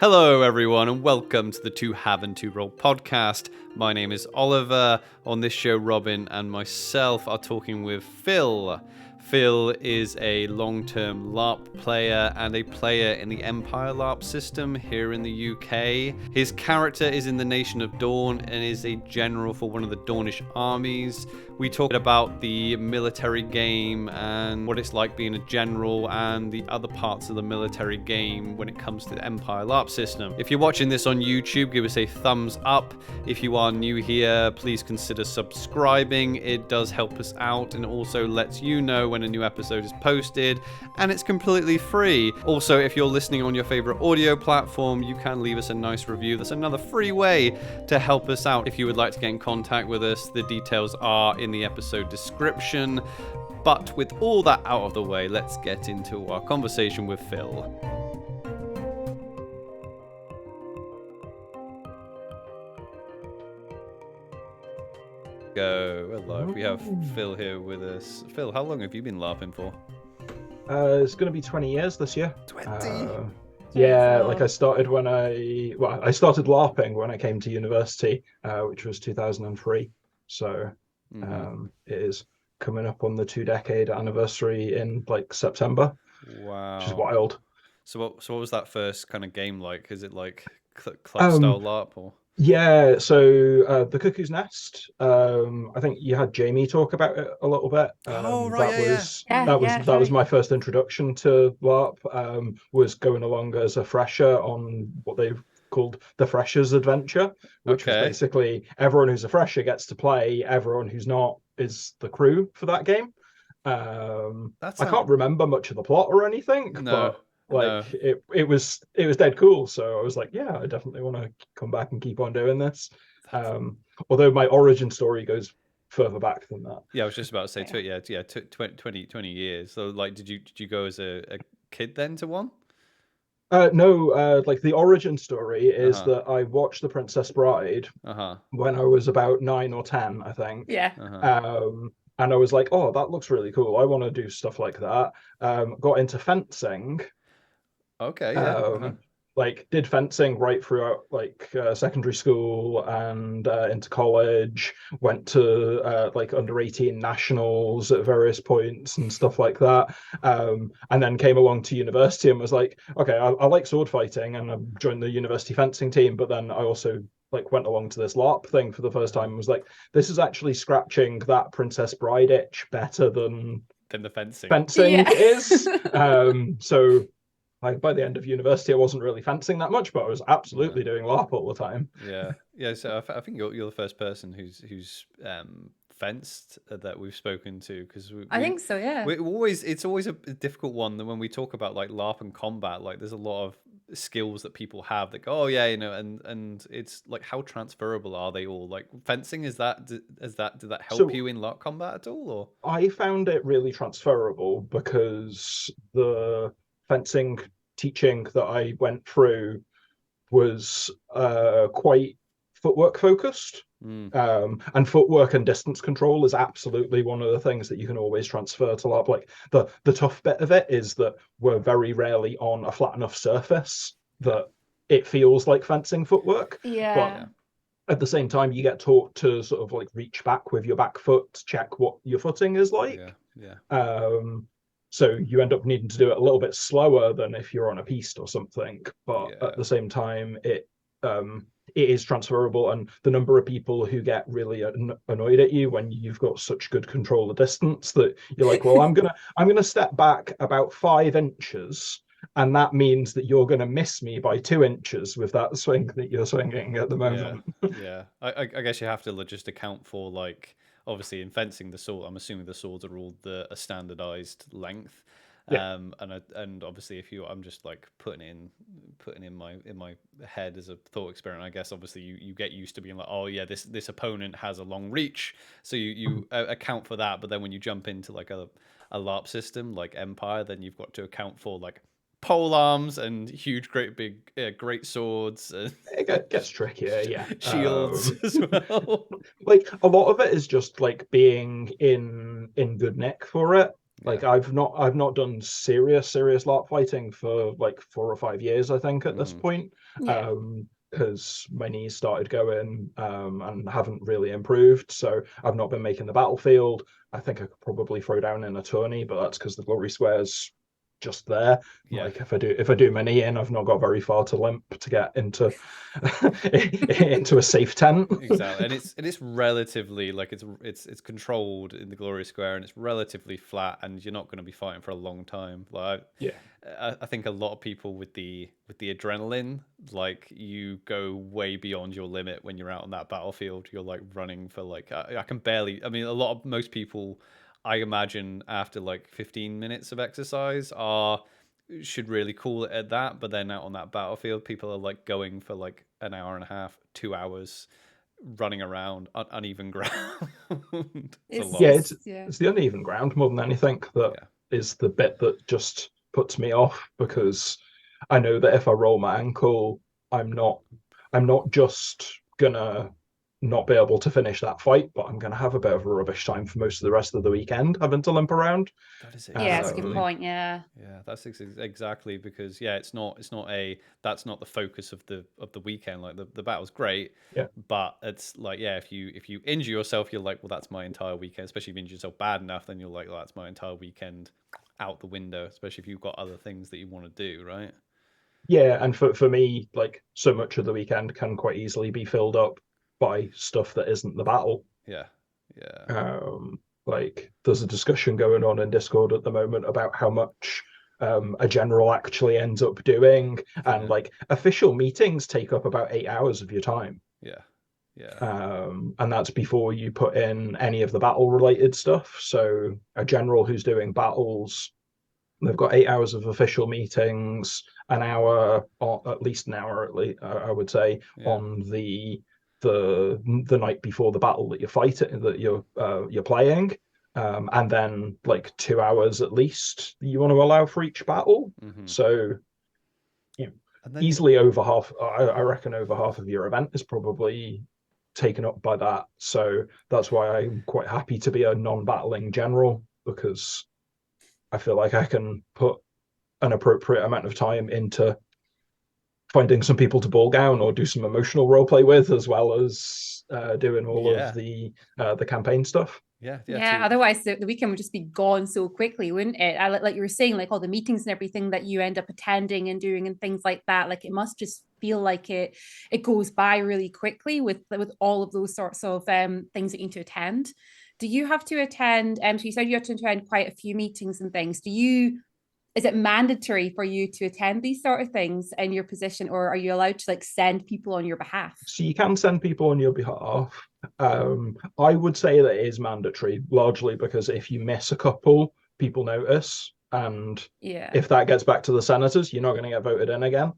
Hello, everyone, and welcome to the 2Have 2Role podcast. My name is Oliver. On this show, Robin and myself are talking with Phill. Phill is a long-term LARP player and a player in the Empire LRP system here in the UK. His character is in the Nation of Dawn and is a general for one of the Dawnish armies. We talk about the military game and what it's like being a general and the other parts of the military game when it comes to the Empire LARP system. If you're watching this on YouTube, give us a thumbs up. If you are new here, please consider subscribing. It does help us out and also lets you know when a new episode is posted, and it's completely free. Also, if you're listening on your favorite audio platform, you can leave us a nice review. That's another free way to help us out. If you would like to get in contact with us, the details are in the episode description. But with all that out of the way, let's get into our conversation with Phill. Hello, we have Phill here with us. Phill, how long have you been LARPing for? It's going to be 20 years this year. 20? Yeah, like I started I started LARPing when I came to university, which was 2003. So it is coming up on the 2-decade anniversary in like September. Wow. Which is wild. So what was that first kind of game like? Is it like club style LARP or? Yeah, so the Cuckoo's Nest. I think you had Jamie talk about it a little bit. That was my first introduction to LARP. Was going along as a fresher on what they've called the Freshers Adventure, which was basically everyone who's a fresher gets to play. Everyone who's not is the crew for that game. I can't remember much of the plot or anything, but it was dead cool. So I was like, yeah, I definitely want to come back and keep on doing this. Although my origin story goes further back than that. Yeah, I was just about to say 20 years. So like, did you go as a kid then to one? No, like the origin story is that I watched The Princess Bride when I was about 9 or 10, I think. Yeah. And I was like, oh, that looks really cool. I want to do stuff like that. Got into fencing. Okay, yeah. Like did fencing right throughout like secondary school and into college. Went to like under 18 nationals at various points and stuff like that. And then came along to university and was like, okay, I like sword fighting, and I joined the university fencing team. But then I also like went along to this LARP thing for the first time and was like, this is actually scratching that Princess Bride itch better than the fencing is. So like by the end of university, I wasn't really fencing that much, but I was absolutely doing LARP all the time. Yeah. So I think you're the first person who's fenced that we've spoken to, because I think so. Yeah. It's always a difficult one that when we talk about like LARP and combat, like there's a lot of skills that people have that go, oh yeah, you know, and it's like, how transferable are they all? Like fencing, did that help you in LARP combat at all? Or I found it really transferable because the fencing teaching that I went through was quite footwork focused. And footwork and distance control is absolutely one of the things that you can always transfer to LARP. Like the tough bit of it is that we're very rarely on a flat enough surface that it feels like fencing footwork. Yeah. But at the same time, you get taught to sort of like reach back with your back foot, check what your footing is like. So you end up needing to do it a little bit slower than if you're on a piste or something. But at the same time, it is transferable, and the number of people who get really annoyed at you when you've got such good control of distance that you're like, well, I'm gonna step back about 5 inches, and that means that you're gonna miss me by 2 inches with that swing that you're swinging at the moment. I guess you have to just account for, like, obviously in fencing, I'm assuming the swords are all a standardized length. And obviously I'm just like putting in my head as a thought experiment. I guess obviously you get used to being like, oh yeah, this opponent has a long reach, so you account for that. But then when you jump into like a LARP system like Empire, then you've got to account for like pole arms and huge, great swords. It gets trickier, yeah. Shields as well. Like a lot of it is just like being in good nick for it. Like I've not done serious LARP fighting for like 4 or 5 years, I think, at this point. Yeah. Because my knees started going and haven't really improved. So I've not been making the battlefield. I think I could probably throw down in a tourney, but that's because the glory square's just there. Yeah. Like if I do my knee in, I've not got very far to limp to get into into a safe tent. Exactly, and it's relatively like it's controlled in the glory square, and it's relatively flat, and you're not going to be fighting for a long time. Like Yeah. I think a lot of people with the adrenaline, like you go way beyond your limit when you're out on that battlefield. You're like running for like I can barely. I mean, most people, I imagine, after like 15 minutes of exercise should really call it at that. But then out on that battlefield, people are like going for like an hour and a half, 2 hours, running around uneven ground. It's the uneven ground more than anything that is the bit that just puts me off, because I know that if I roll my ankle, I'm not just gonna not be able to finish that fight, but I'm gonna have a bit of a rubbish time for most of the rest of the weekend having to limp around. That is that's a good point. Yeah, that's exactly, because it's not that's not the focus of the weekend. Like the battle's great, but it's like if you injure yourself, you're like, well, that's my entire weekend. Especially if you injure yourself bad enough, then you're like, well, that's my entire weekend out the window. Especially if you've got other things that you want to do, right? Yeah, and for me, like, so much of the weekend can quite easily be filled up by stuff that isn't the battle. Yeah. Like there's a discussion going on in Discord at the moment about how much a general actually ends up doing, and like official meetings take up about 8 hours of your time. And that's before you put in any of the battle related stuff. So a general who's doing battles, they've got 8 hours of official meetings, an hour, or at least an hour, I would say, on the night before the battle that you're fighting, that you're playing, and then like 2 hours at least you want to allow for each battle. So easily over half, I reckon over half of your event is probably taken up by that. So that's why I'm quite happy to be a non-battling general, because I feel like I can put an appropriate amount of time into finding some people to ball down or do some emotional role play with, as well as doing all of the campaign stuff. Otherwise the weekend would just be gone so quickly, wouldn't it? Like you were saying, like all the meetings and everything that you end up attending and doing and things like that, like it must just feel like it goes by really quickly with all of those sorts of things that you need to attend. Do you have to attend, so you said you have to attend quite a few meetings and things. Is it mandatory for you to attend these sort of things in your position, or are you allowed to like send people on your behalf? So you can send people on your behalf. I would say that it is mandatory, largely because if you miss a couple, people notice. And if that gets back to the senators, you're not going to get voted in again.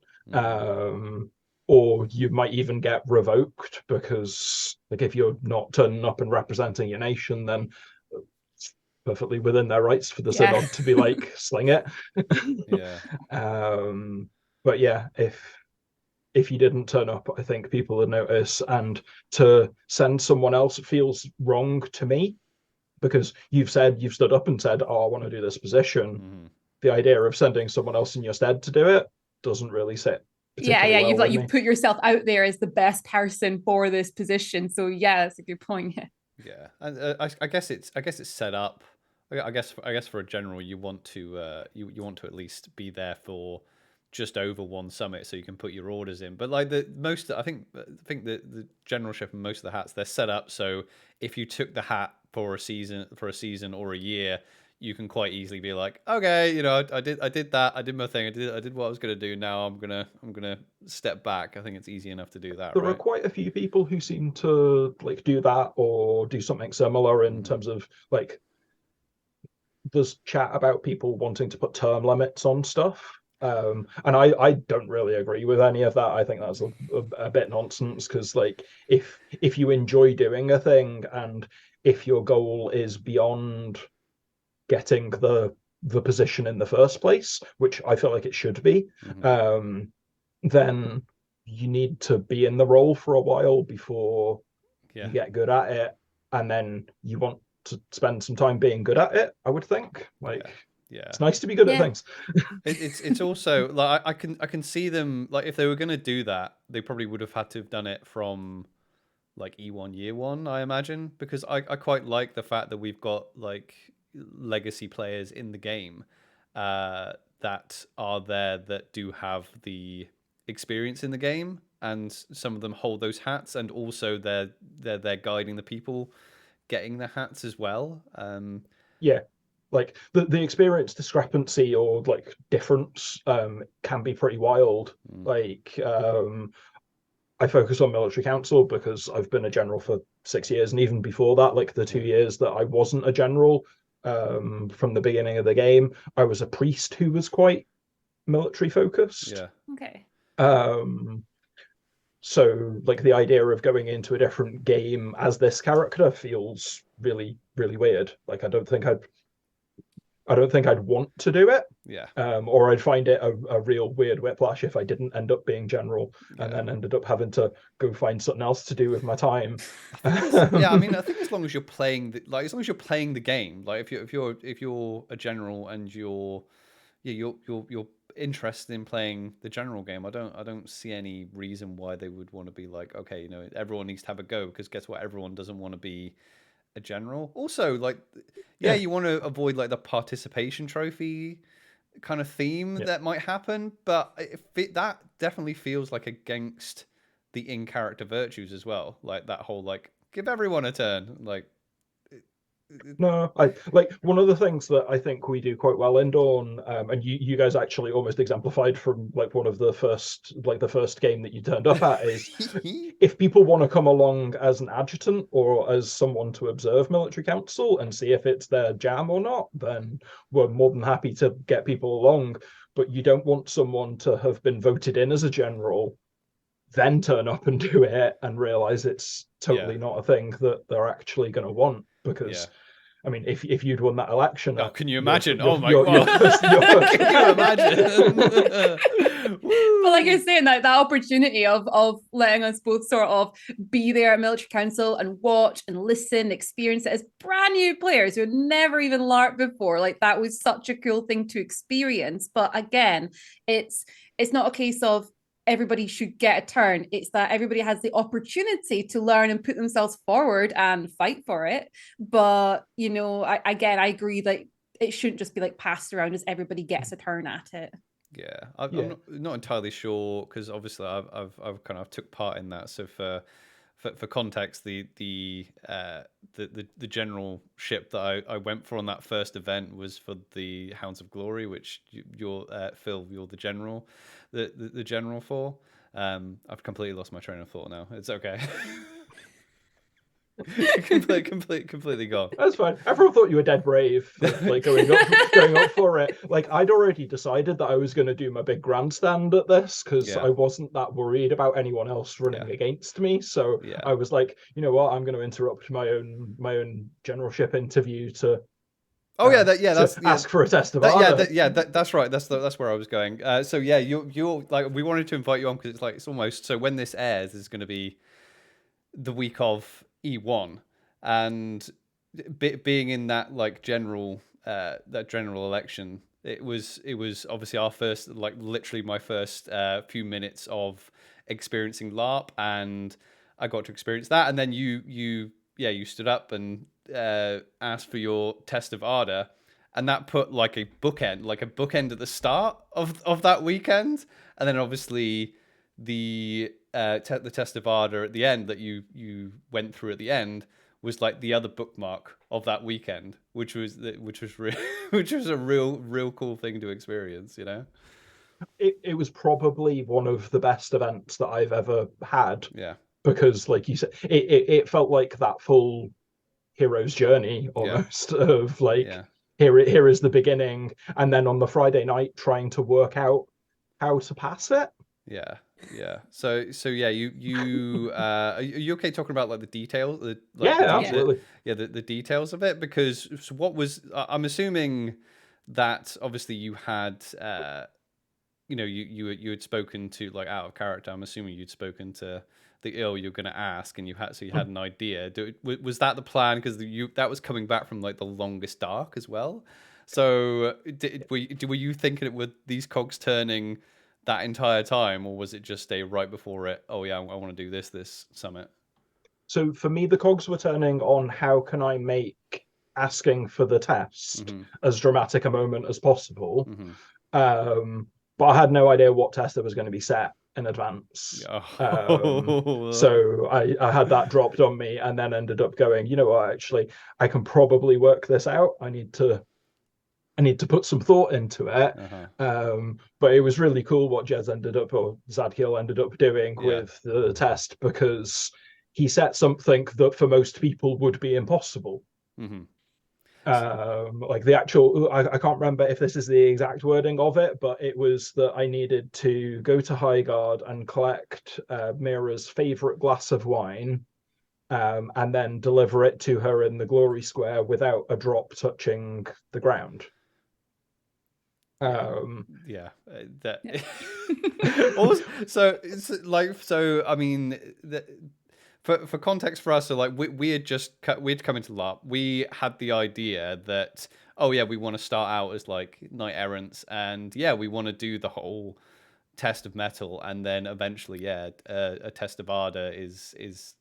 Or you might even get revoked, because like if you're not turning up and representing your nation, then it's perfectly within their rights for the synod to be like, sling it. But yeah, if you didn't turn up, I think people would notice. And to send someone else feels wrong to me, because you've stood up and said, oh, I want to do this position. The idea of sending someone else in your stead to do it doesn't really sit. You've put yourself out there as the best person for this position. So that's a good point. And I guess it's set up. I guess for a general, you want to at least be there for just over one summit, so you can put your orders in. But like I think the generalship and most of the hats, they're set up so if you took the hat for a season or a year, you can quite easily be like, okay, I did that, I did my thing, I did what I was gonna do. Now I'm gonna step back. I think it's easy enough to do that. There are quite a few people who seem to like do that or do something similar in terms of like, there's chat about people wanting to put term limits on stuff. And I don't really agree with any of that. I think that's a bit nonsense, because like if you enjoy doing a thing, and if your goal is beyond getting the position in the first place, which I feel like it should be, then you need to be in the role for a while before you get good at it. And then you want to spend some time being good at it, I would think. Like, yeah. It's nice to be good at things. It's also like I can see them, like, if they were going to do that, they probably would have had to have done it from like E1 year one, I imagine, because I quite like the fact that we've got like legacy players in the game that are there that do have the experience in the game, and some of them hold those hats, and also they're guiding the people getting the hats as well. Yeah, like the experience discrepancy or like difference can be pretty wild. Like I focus on military council because I've been a general for 6 years, and even before that, like the 2 years that I wasn't a general, from the beginning of the game, I was a priest who was quite military focused. Yeah. Okay. So like the idea of going into a different game as this character feels really, really weird. Like I don't think I'd want to do it. Yeah. Or I'd find it a real weird whiplash if I didn't end up being general and then ended up having to go find something else to do with my time. Yeah, I mean, I think as long as you're playing as long as you're playing the game, like if you're a general and you're interested in playing the general game, I don't see any reason why they would want to be like, okay, everyone needs to have a go, because guess what, everyone doesn't want to be a general. Also, like, you want to avoid like the participation trophy kind of theme that might happen, but that definitely feels like against the in-character virtues as well, like that whole like give everyone a turn. Like, no, I like one of the things that I think we do quite well in Dawn, and you guys actually almost exemplified from like one of the first game that you turned up at, is if people want to come along as an adjutant or as someone to observe military council and see if it's their jam or not, then we're more than happy to get people along. But you don't want someone to have been voted in as a general, then turn up and do it and realize it's totally not a thing that they're actually going to want. Because I mean, if you'd won that election, can you imagine? Can you imagine? But like you're saying, that opportunity of letting us both sort of be there at military council and watch and listen, experience it as brand new players who had never even LARP before, like that was such a cool thing to experience. But again, it's not a case of everybody should get a turn. It's that everybody has the opportunity to learn and put themselves forward and fight for it. But I agree that it shouldn't just be like passed around as everybody gets a turn at it. Yeah, I'm not entirely sure, because obviously I've kind of took part in that. So for context, the generalship that I went for on that first event was for the Hounds of Glory, which you're Phill, you're the general for. I've completely lost my train of thought now. It's okay. completely gone. That's fine. Everyone thought you were dead brave, like going up for it. Like I'd already decided that I was going to do my big grandstand at this, because I wasn't that worried about anyone else running against me. So I was like, you know what, I'm going to interrupt my own generalship interview to ask for a test of honor. That's right. That's where I was going. So you're like, we wanted to invite you on because it's like, it's almost, so when this airs is going to be the week of E1, and being in that like general election, it was obviously our first, like literally my first few minutes of experiencing LARP, and I got to experience that, and then you stood up and asked for your test of ardor, and that put like a bookend at the start of that weekend, and then obviously the test of ardor at the end that you went through at the end was like the other bookmark of that weekend, which was a real cool thing to experience. It was probably one of the best events that I've ever had. Yeah, because like you said, it felt like that full hero's journey almost of like here is the beginning, and then on the Friday night trying to work out how to pass it. So you are you okay talking about like the details? Absolutely. The details of it, because what was, I'm assuming that obviously you had you had spoken to, like, out of character, I'm assuming you'd spoken to the ill you're going to ask, and you had an idea. Was that the plan? Because that was coming back from like the longest dark as well. So were you thinking with these cogs turning that entire time, or was it just right before it? Oh yeah, I want to do this summit. So for me, the cogs were turning on how can I make asking for the test as dramatic a moment as possible. But I had no idea what test there was going to be set in advance. So I had that dropped on me, and then ended up going, you know what, actually, I can probably work this out. I need to put some thought into it. But it was really cool what Zadkiel ended up doing with the test, because he set something that for most people would be impossible. Like the actual, I can't remember if this is the exact wording of it, but it was that I needed to go to Highguard and collect Mira's favorite glass of wine, and then deliver it to her in the Glory Square without a drop touching the ground. So I mean, for context for us, so like we'd come into LARP. We had the idea that, oh yeah, we want to start out as like knight errants, and yeah, we want to do the whole test of metal, and then eventually, a test of ardor is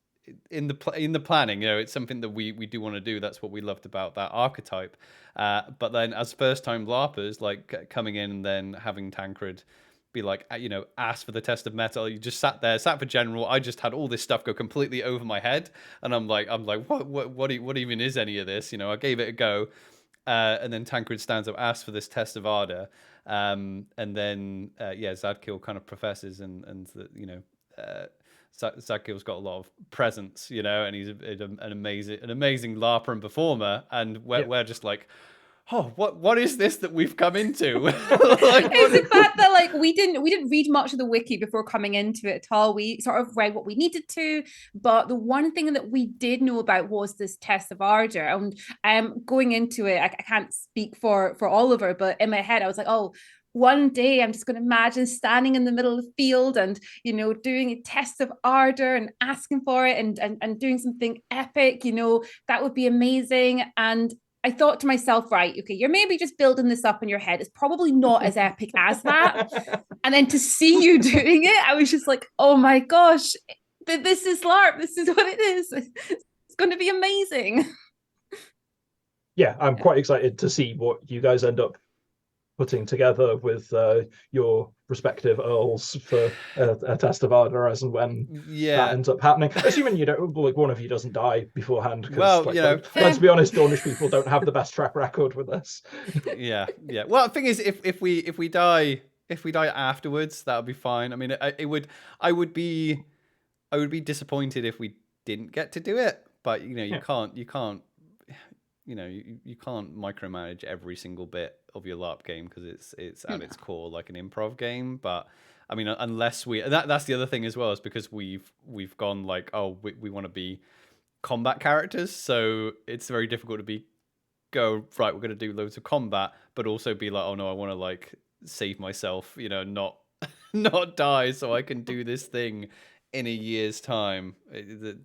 in the planning. It's something that we do want to do. That's what we loved about that archetype. But then as first time LARPers, like coming in and then having Tancred be like, ask for the test of metal. You just sat for general. I just had all this stuff go completely over my head, and I'm like, what even is any of this? I gave it a go, and then Tancred stands up, asks for this test of ardor, and then Zadkiel kind of professes, and Zadkiel's got a lot of presence, and he's an amazing LARPer and performer, and we're just like, oh, what is this that we've come into? It's the fact that like we didn't read much of the wiki before coming into it at all. We sort of read what we needed to, but the one thing that we did know about was this test of ardor. And going into it, I can't speak for Oliver, but in my head I was like, oh, one day I'm just going to imagine standing in the middle of the field and doing a test of ardor and asking for it and doing something epic. That would be amazing. And I thought to myself, right, okay, you're maybe just building this up in your head. It's probably not as epic as that. And then to see you doing it, I was just like, oh my gosh, this is LARP. This is what it is. It's going to be amazing. Yeah, I'm quite excited to see what you guys end up putting together with your respective earls for a test of ardor as and when that ends up happening. Assuming one of you doesn't die beforehand. Well, let's be honest, Dornish people don't have the best track record with this. Yeah. Well, the thing is, if we die afterwards, that would be fine. I mean, I would be disappointed if we didn't get to do it. But you can't micromanage every single bit of your LARP game, because it's at its core like an improv game. But I mean, unless that's the other thing as well, is because we've gone like, oh, we want to be combat characters, so it's very difficult to go right, we're going to do loads of combat, but also be like, oh no, I want to like save myself, not die so I can do this thing in a year's time.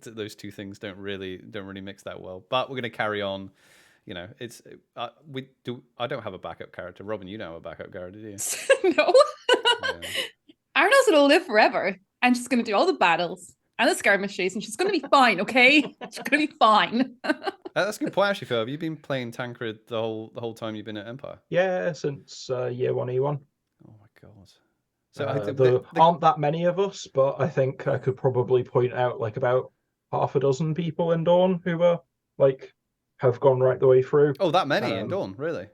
Those two things don't really mix that well. But we're going to carry on. It's I don't have a backup character. Robin, you don't have a backup character, do you? No. Arno's gonna live forever, and she's gonna do all the battles and the skirmishes, and she's gonna be fine. Okay, she's gonna be fine. That's a good point, actually, Phil. Have you been playing Tancred the whole time you've been at Empire? Yeah, since year 1 E1. Oh my god. So there aren't that many of us, but I think I could probably point out like about half a dozen people in Dawn who are like have gone right the way through. Oh, that many in Dawn, really?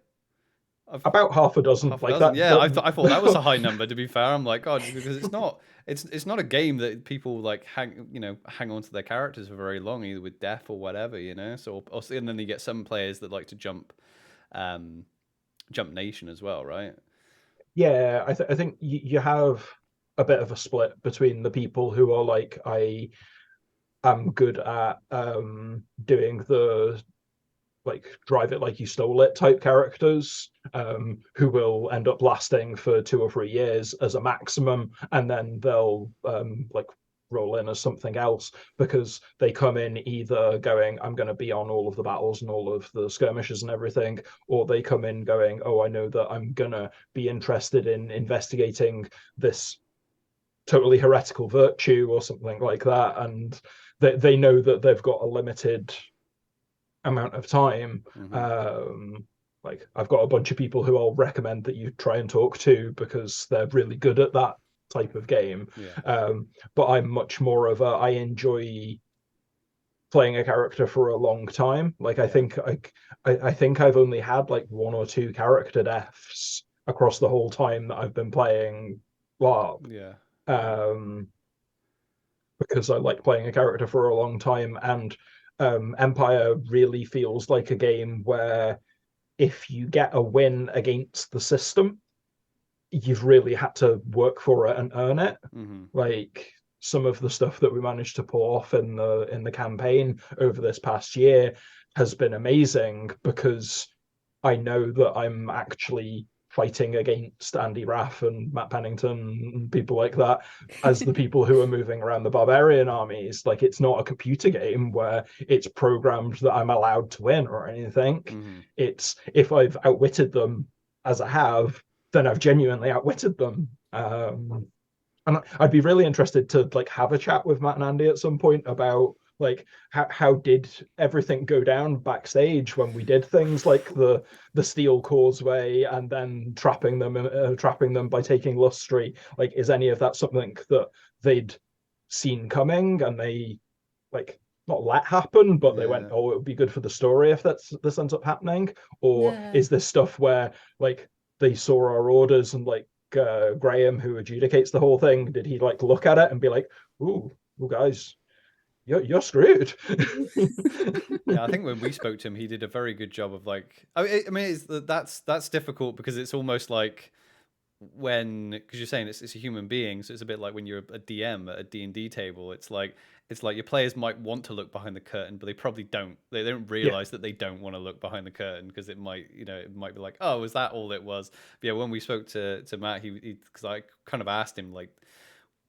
About half a dozen. That. Yeah, I thought that was a high number. To be fair, I'm like, God, because it's not a game that people like hang on to their characters for very long, either with death or whatever, So and then you get some players that like to jump nation as well, right? Yeah, I think you have a bit of a split between the people who are like, I am good at doing the like drive it like you stole it type characters, who will end up lasting for 2 or 3 years as a maximum, and then they'll like roll in as something else because they come in either going, I'm going to be on all of the battles and all of the skirmishes and everything, or they come in going, oh, I know that I'm going to be interested in investigating this totally heretical virtue or something like that, and they know that they've got a limited amount of time. Like I've got a bunch of people who I'll recommend that you try and talk to because they're really good at that type of game. But I'm much more of I enjoy playing a character for a long time. Like I think I've only had like 1 or 2 character deaths across the whole time that I've been playing LARP. Because I like playing a character for a long time, and Empire really feels like a game where if you get a win against the system, you've really had to work for it and earn it. Like some of the stuff that we managed to pull off in the campaign over this past year has been amazing because I know that I'm actually fighting against Andy Raff and Matt Pennington and people like that as the people who are moving around the barbarian armies. Like it's not a computer game where it's programmed that I'm allowed to win or anything. It's if I've outwitted them as I have, then I've genuinely outwitted them. And I'd be really interested to like have a chat with Matt and Andy at some point about like how did everything go down backstage when we did things like the steel causeway and then trapping them by taking Lustry. Like is any of that something that they'd seen coming and they like not let happen, but they went, oh, it would be good for the story if this ends up happening? Or is this stuff where like they saw our orders and like Graham, who adjudicates the whole thing, did he like look at it and be like, ooh guys, you're screwed? I think when we spoke to him, he did a very good job of like, I mean, that's difficult because it's almost like because you're saying it's a human being, so it's a bit like when you're a DM at a D&D table. It's like your players might want to look behind the curtain, but they probably don't. They don't realize that they don't want to look behind the curtain because it might be like, oh, is that all it was? But yeah, when we spoke to Matt, he because I kind of asked him like,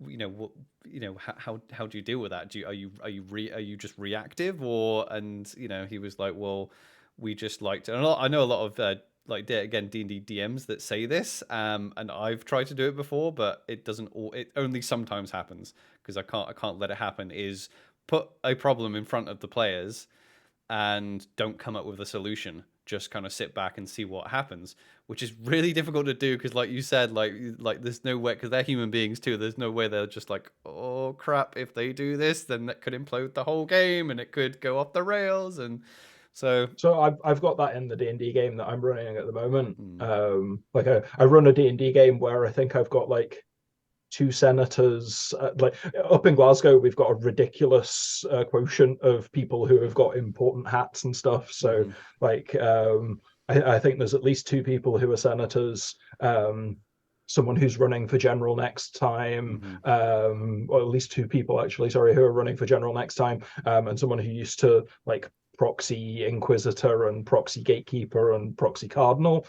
how do you deal with that? Are you just reactive, or he was like, well, we just like to. And I know a lot of like again D&D DMs that say this, and I've tried to do it before, but it only sometimes happens because I can't let it happen. Is put a problem in front of the players and don't come up with a solution. Just kind of sit back and see what happens, which is really difficult to do because, like you said, like there's no way, because they're human beings too. There's no way they're just like, oh crap, if they do this, then that could implode the whole game and it could go off the rails. And so I've got that in the D&D game that I'm running at the moment. Like I run a D&D game where I think I've got like 2 senators. Like up in Glasgow, we've got a ridiculous quotient of people who have got important hats and stuff. So like I think there's at least 2 people who are senators. Someone who's running for general next time, or at least 2 people actually, sorry, who are running for general next time, and someone who used to like proxy inquisitor and proxy gatekeeper and proxy cardinal,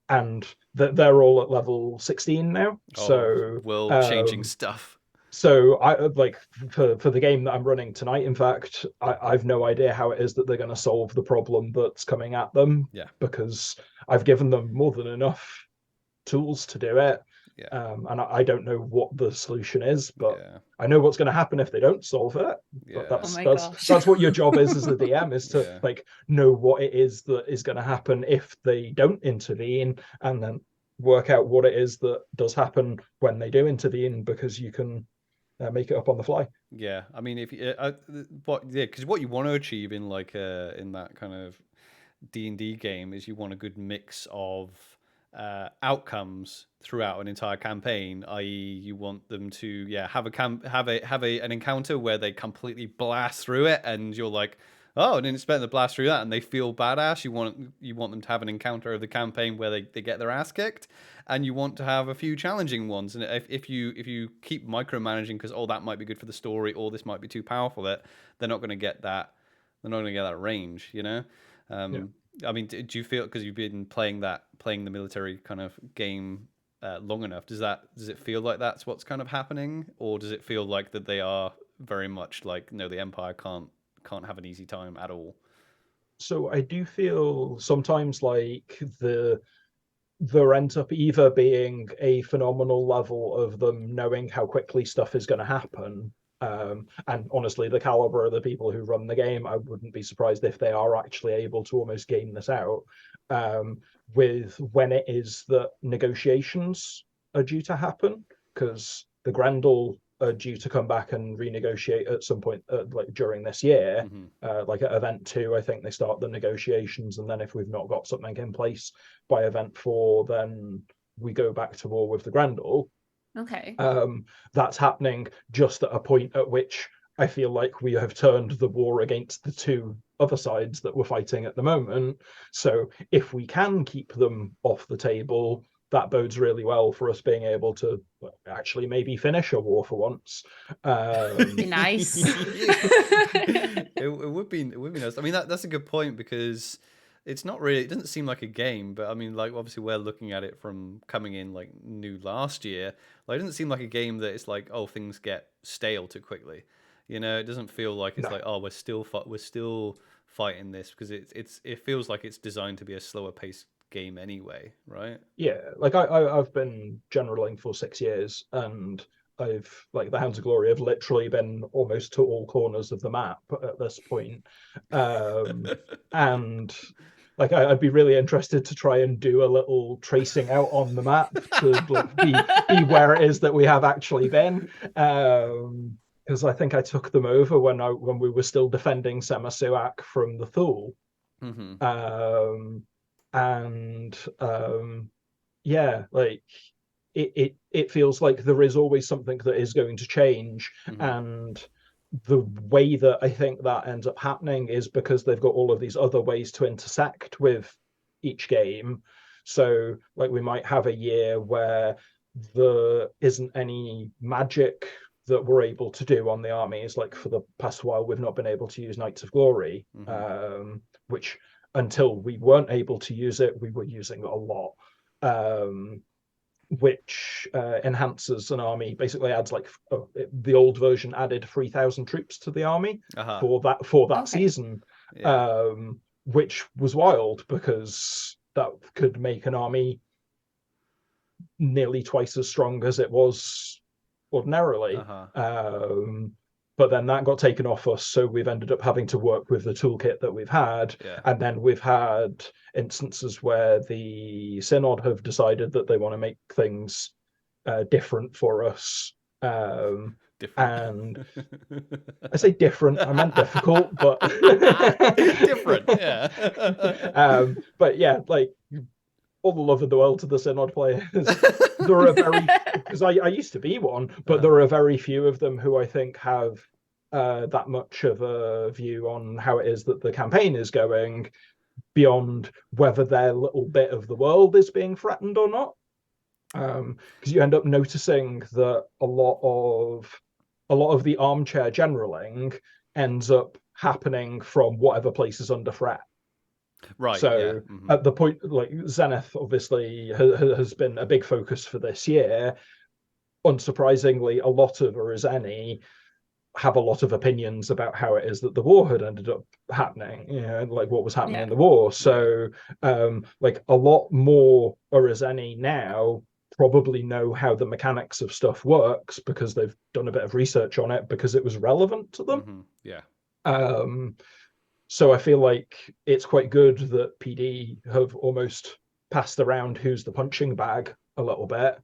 and they're all at level 16 now. So world changing stuff. So I like for the game that I'm running tonight, in fact, I've no idea how it is that they're going to solve the problem that's coming at them, because I've given them more than enough tools to do it. And I don't know what the solution is, but I know what's going to happen if they don't solve it. But that's what your job is as a DM, is to like know what it is that is going to happen if they don't intervene, and then work out what it is that does happen when they do intervene, because you can make it up on the fly. Yeah, I mean, if because what you want to achieve in like in that kind of D&D game is you want a good mix of outcomes throughout an entire campaign, i.e., you want them to have an encounter where they completely blast through it, and you're like, oh, I didn't expect them to blast through that, and they feel badass. You want them to have an encounter of the campaign where they get their ass kicked, and you want to have a few challenging ones. And if you keep micromanaging because that might be good for the story, or this might be too powerful, that they're not going to get that They're not going to get that range, you know. I mean, do you feel, because you've been playing the military kind of game long enough, does it feel like that's what's kind of happening, or does it feel like that they are very much like, no, the Empire can't have an easy time at all? So I do feel sometimes like there ends up either being a phenomenal level of them knowing how quickly stuff is going to happen. And honestly, the caliber of the people who run the game, I wouldn't be surprised if they are actually able to almost game this out. With when it is that negotiations are due to happen, because the Grendel are due to come back and renegotiate at some point, like during this year. Like at event 2, I think they start the negotiations, and then if we've not got something in place by event 4, then we go back to war with the Grendel. Okay. That's happening just at a point at which I feel like we have turned the war against the two other sides that we're fighting at the moment. So if we can keep them off the table, that bodes really well for us being able to actually maybe finish a war for once. Be nice. It would be nice. I mean, that's a good point, because it's not really, it doesn't seem like a game, but I mean, like, obviously we're looking at it from coming in like new last year. Like, it doesn't seem like a game that it's like, oh, things get stale too quickly. You know, it doesn't feel like it's like, oh, we're still fighting this, because it feels like it's designed to be a slower paced game anyway, right? Yeah, like I've been generaling for 6 years, and I've, like, the Hounds of Glory have literally been almost to all corners of the map at this point. And like I'd be really interested to try and do a little tracing out on the map to like, be where it is that we have actually been. Because I think I took them over when we were still defending Semasuak from the Thule. Yeah, like it feels like there is always something that is going to change, and the way that I think that ends up happening is because they've got all of these other ways to intersect with each game. So like we might have a year where there isn't any magic that we're able to do on the armies. Like for the past while, we've not been able to use Knights of Glory, which until we weren't able to use it, we were using a lot. Which enhances an army, basically adds like the old version added 3,000 troops to the army for that season, which was wild because that could make an army nearly twice as strong as it was ordinarily. But then that got taken off us, so we've ended up having to work with the toolkit that we've had. And then we've had instances where the Synod have decided that they want to make things different for us. And I say different, I meant difficult, but different, yeah. But yeah, like all the love in the world to the Synod players. There are very, because I used to be one, but there are very few of them who I think have that much of a view on how it is that the campaign is going, beyond whether their little bit of the world is being threatened or not. Because you end up noticing that a lot of the armchair generaling ends up happening from whatever place is under threat. Right. So at the point, like Zenith obviously has been a big focus for this year. Unsurprisingly, a lot of Urzeni have a lot of opinions about how it is that the war had ended up happening, you know, like what was happening in the war. So like a lot more Urzeni now probably know how the mechanics of stuff works because they've done a bit of research on it because it was relevant to them. So I feel like it's quite good that PD have almost passed around who's the punching bag a little bit,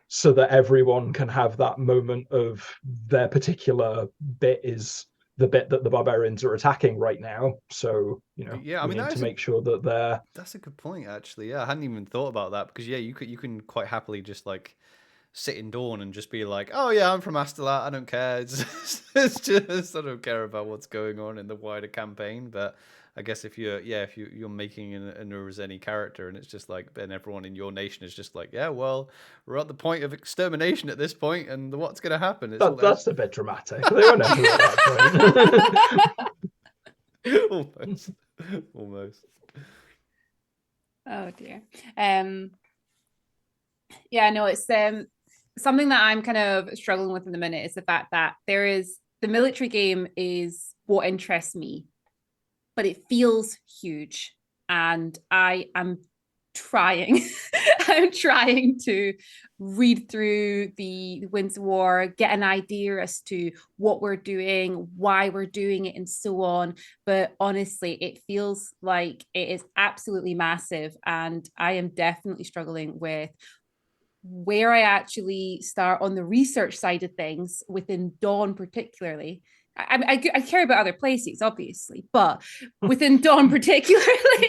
so that everyone can have that moment of their particular bit is the bit that the barbarians are attacking right now. So, you know, I mean, need to make sure that they're... That's a good point, actually. Yeah, I hadn't even thought about that, because you can quite happily just like sit in Dawn and just be like, oh yeah, I'm from Astolat, I don't care. It's just I don't care about what's going on in the wider campaign. But I guess if you're making an Urzeni character, and it's just like, then everyone in your nation is just like, yeah, well, we're at the point of extermination at this point, and what's going to happen? That's a bit dramatic. They were never at that point. Almost. Almost. Oh dear. Yeah, no, it's something that I'm kind of struggling with in the minute is the fact that the military game is what interests me, but it feels huge. And I am trying, I'm trying to read through the Winds of War, get an idea as to what we're doing, why we're doing it, and so on. But honestly, it feels like it is absolutely massive. And I am definitely struggling with where I actually start on the research side of things within Dawn, particularly. I care about other places, obviously, but within Dawn, particularly,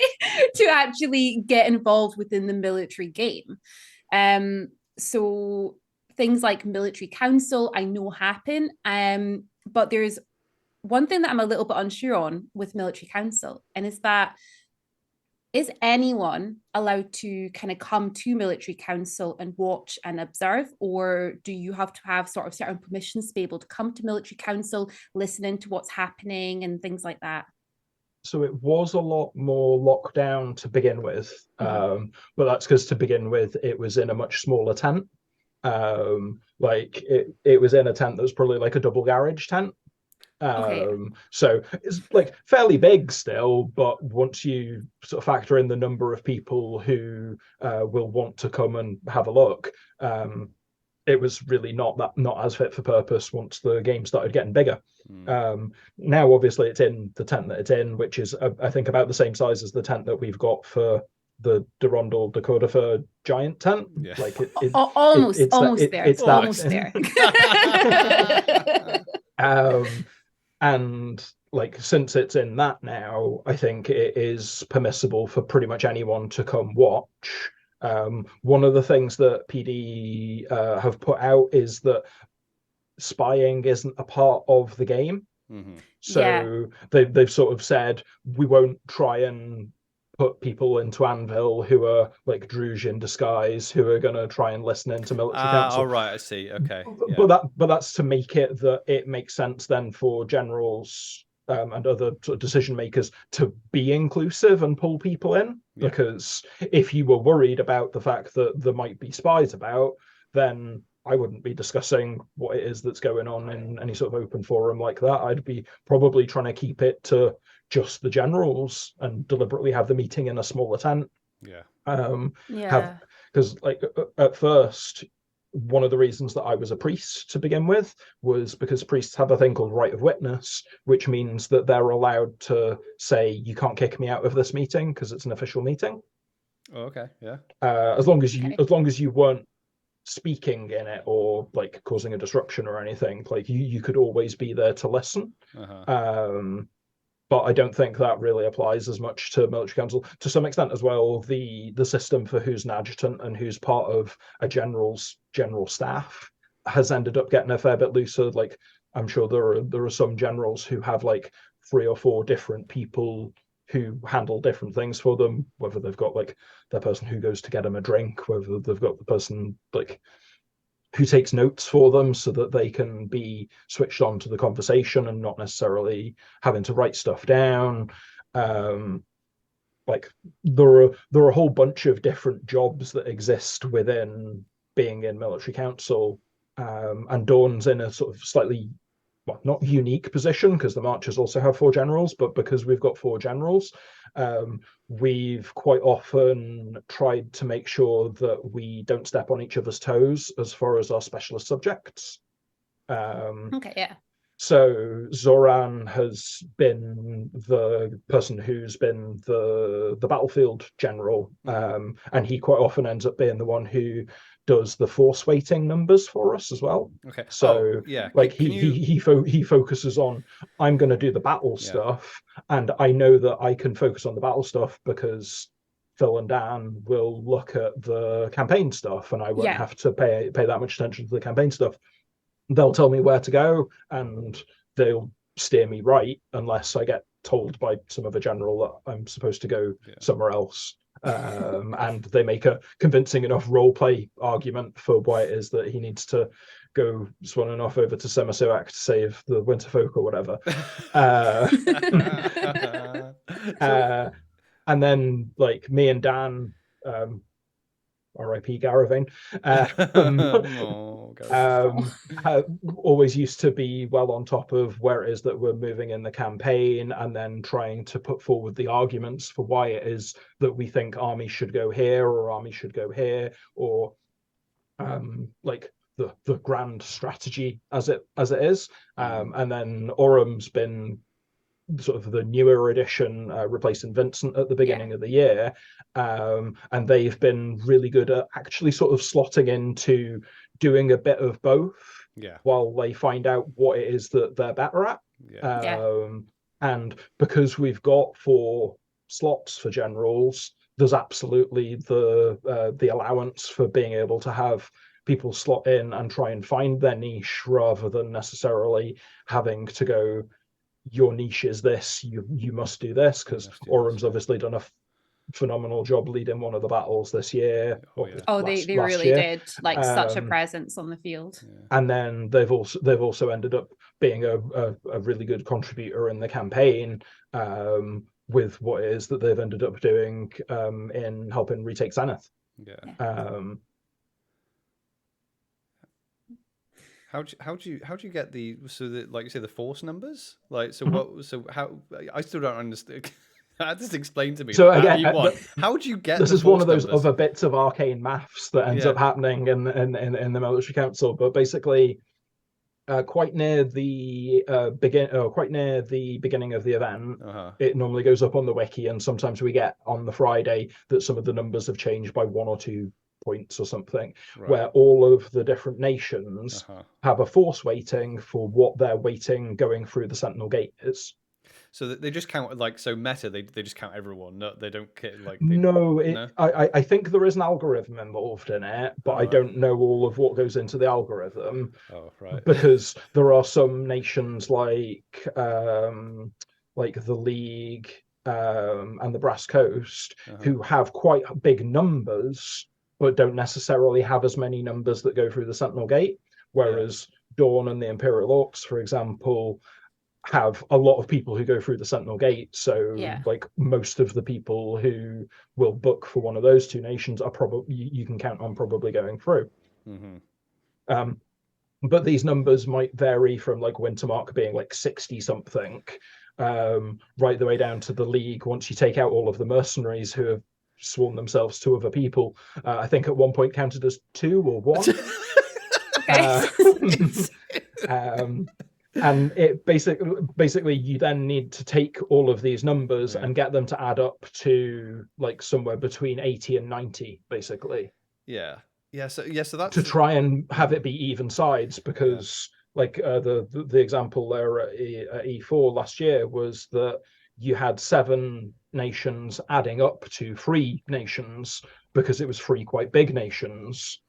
to actually get involved within the military game. So things like military council, I know happen, but there's one thing that I'm a little bit unsure on with military council, and is that is anyone allowed to kind of come to military council and watch and observe, or do you have to have sort of certain permissions to be able to come to military council, listening to what's happening and things like that? So it was a lot more locked down to begin with, but that's because to begin with it was in a much smaller tent. Like it was in a tent that was probably like a double garage tent. So it's like fairly big still, but once you sort of factor in the number of people who will want to come and have a look, it was really not as fit for purpose once the game started getting bigger. Now obviously it's in the tent that it's in, which is I think about the same size as the tent that we've got for the Durandal Dakota for giant tent. Yeah. Like almost there. And like since it's in that now, I think it is permissible for pretty much anyone to come watch. One of the things that PD have put out is that spying isn't a part of the game. So they've sort of said we won't try and put people into Anvil who are like Druge in disguise, who are going to try and listen into military council. All right, I see. Okay, but that's to make it that it makes sense then for generals and other sort of decision makers to be inclusive and pull people in. Because if you were worried about the fact that there might be spies about, then I wouldn't be discussing what it is that's going on in any sort of open forum like that. I'd be probably trying to keep it to just the generals and deliberately have the meeting in a smaller tent. Because like at first, one of the reasons that I was a priest to begin with was because priests have a thing called right of witness, which means that they're allowed to say, you can't kick me out of this meeting because it's an official meeting. As long as you weren't speaking in it or like causing a disruption or anything, like you could always be there to listen. But I don't think that really applies as much to military council. To some extent as well, the system for who's an adjutant and who's part of a general's general staff has ended up getting a fair bit looser. Like I'm sure there are some generals who have like 3 or 4 different people who handle different things for them, whether they've got like the person who goes to get them a drink, whether they've got the person like who takes notes for them so that they can be switched on to the conversation and not necessarily having to write stuff down. Like there are a whole bunch of different jobs that exist within being in military council, and Dawn's in a sort of slightly, well, not unique position because the Marchers also have 4 generals, but because we've got 4 generals, we've quite often tried to make sure that we don't step on each other's toes as far as our specialist subjects. So Zoran has been the person who's been the battlefield general, and he quite often ends up being the one who does the force weighting numbers for us as well. So like he focuses on, I'm going to do the battle stuff, and I know that I can focus on the battle stuff because Phill and Dan will look at the campaign stuff, and I won't have to pay that much attention to the campaign stuff. They'll tell me where to go, and they'll steer me right unless I get told by some other general that I'm supposed to go somewhere else. And they make a convincing enough role play argument for why it is that he needs to go swanning off over to Semasoak to save the Winterfolk or whatever. And then like me and Dan, R.I.P. Garavane, always used to be well on top of where it is that we're moving in the campaign, and then trying to put forward the arguments for why it is that we think armies should go here or armies should go here, or like the grand strategy as it is. And then Orum's been sort of the newer edition, replacing Vincent at the beginning of the year, and they've been really good at actually sort of slotting into doing a bit of both while they find out what it is that they're better at. And because we've got 4 slots for generals, there's absolutely the allowance for being able to have people slot in and try and find their niche, rather than necessarily having to go, your niche is this, you must do this, because Orum's obviously done a phenomenal job leading one of the battles this year. They really did, like, such a presence on the field. And then they've also ended up being a really good contributor in the campaign, with what it is that they've ended up doing in helping retake Zenith. How do you get like you say, the force numbers? Like, how I still don't understand. Just explain to me. So again, how do you get this? Is one of those other bits of arcane maths that ends up happening in the military council. But basically, quite near the beginning of the event, it normally goes up on the wiki, and sometimes we get on the Friday that some of the numbers have changed by 1 or 2 points or something, where all of the different nations have a force weighting for what their weighting going through the Sentinel Gate is. So they just count, like, so meta, they just count everyone. No, they don't like. I think there is an algorithm involved in it, but I don't know all of what goes into the algorithm. Because there are some nations like the League and the Brass Coast who have quite big numbers, but don't necessarily have as many numbers that go through the Sentinel Gate. Whereas Dawn and the Imperial Orcs, for example, have a lot of people who go through the Sentinel Gate. So like most of the people who will book for one of those 2 nations are probably, you can count on probably going through. But these numbers might vary from like Wintermark being like 60 something, right the way down to the League. Once you take out all of the mercenaries who have sworn themselves to other people, I think at one point counted as 2 or 1. And it basically you then need to take all of these numbers and get them to add up to like somewhere between 80 and 90, basically. So that's to try and have it be even sides, because like the example there at E4 last year was that you had 7 nations adding up to 3 nations, because it was 3 quite big nations,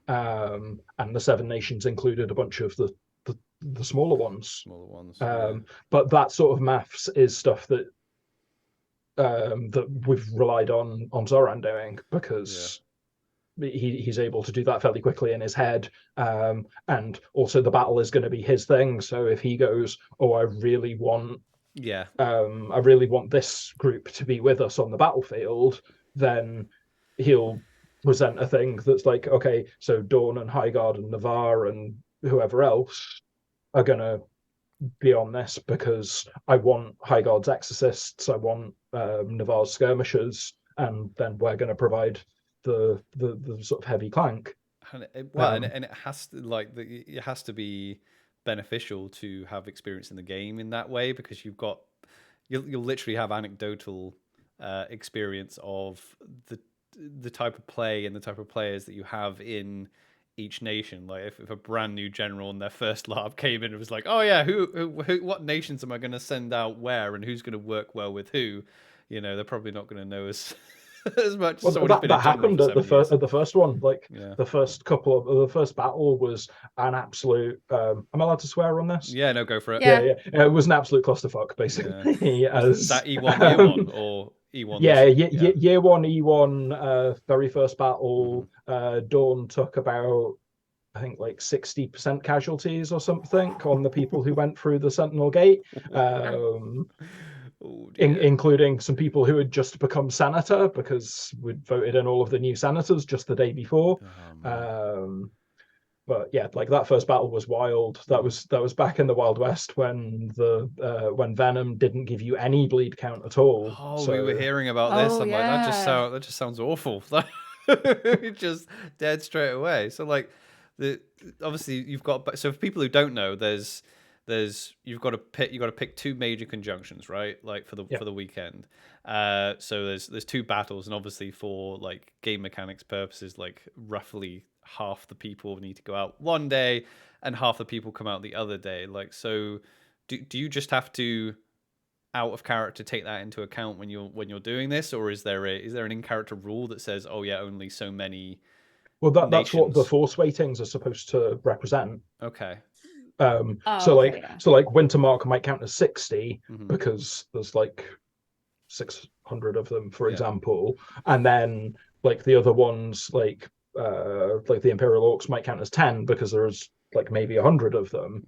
and the 7 nations included a bunch of the smaller ones. But that sort of maths is stuff that that we've relied on Zoran doing, because he's able to do that fairly quickly in his head, and also the battle is going to be his thing. So if he goes, I really want this group to be with us on the battlefield, then he'll present a thing that's like, okay, so Dawn and Highguard and Navarre and whoever else are going to be on this, because I want Highguard's exorcists, I want Navarre's skirmishers, and then we're going to provide the sort of heavy clank. And it has to it has to be beneficial to have experience in the game in that way, because you'll literally have anecdotal experience of the type of play and the type of players that you have in each nation. Like if a brand new general in their first LARP came in and was like, oh yeah, who what nations am I going to send out where, and who's going to work well with who, they're probably not going to know as much. Well, that happened at the first one. Like the first the first battle was an absolute. Am I allowed to swear on this? Yeah, no, go for it. Yeah. It was an absolute clusterfuck, basically. Is that E1 year 1 or E1? Year 1 E1. Very first battle. Dawn took about I think like 60% casualties or something on the people who went through the Sentinel Gate, including some people who had just become senator because we'd voted in all of the new senators just the day before. But yeah, like that first battle was wild. That was back in the Wild West when when Venom didn't give you any bleed count at all. So, we were hearing about this. I'm like, that just sounds awful. Just dead straight away. So like, obviously you've got. So for people who don't know, you've got to pick two major conjunctions, right? Like for the weekend. So there's two battles, and obviously for like game mechanics purposes, like roughly half the people need to go out one day and half the people come out the other day. Like, so do you just have to out of character take that into account when you're doing this, or is there an in character rule that says, oh yeah, only so many? Well, that's what the force weightings are supposed to represent. Okay. So like Winter Mark might count as 60 because there's like 600 of them, for example, and then like the other ones like the Imperial Orcs might count as 10 because there's like maybe 100 of them.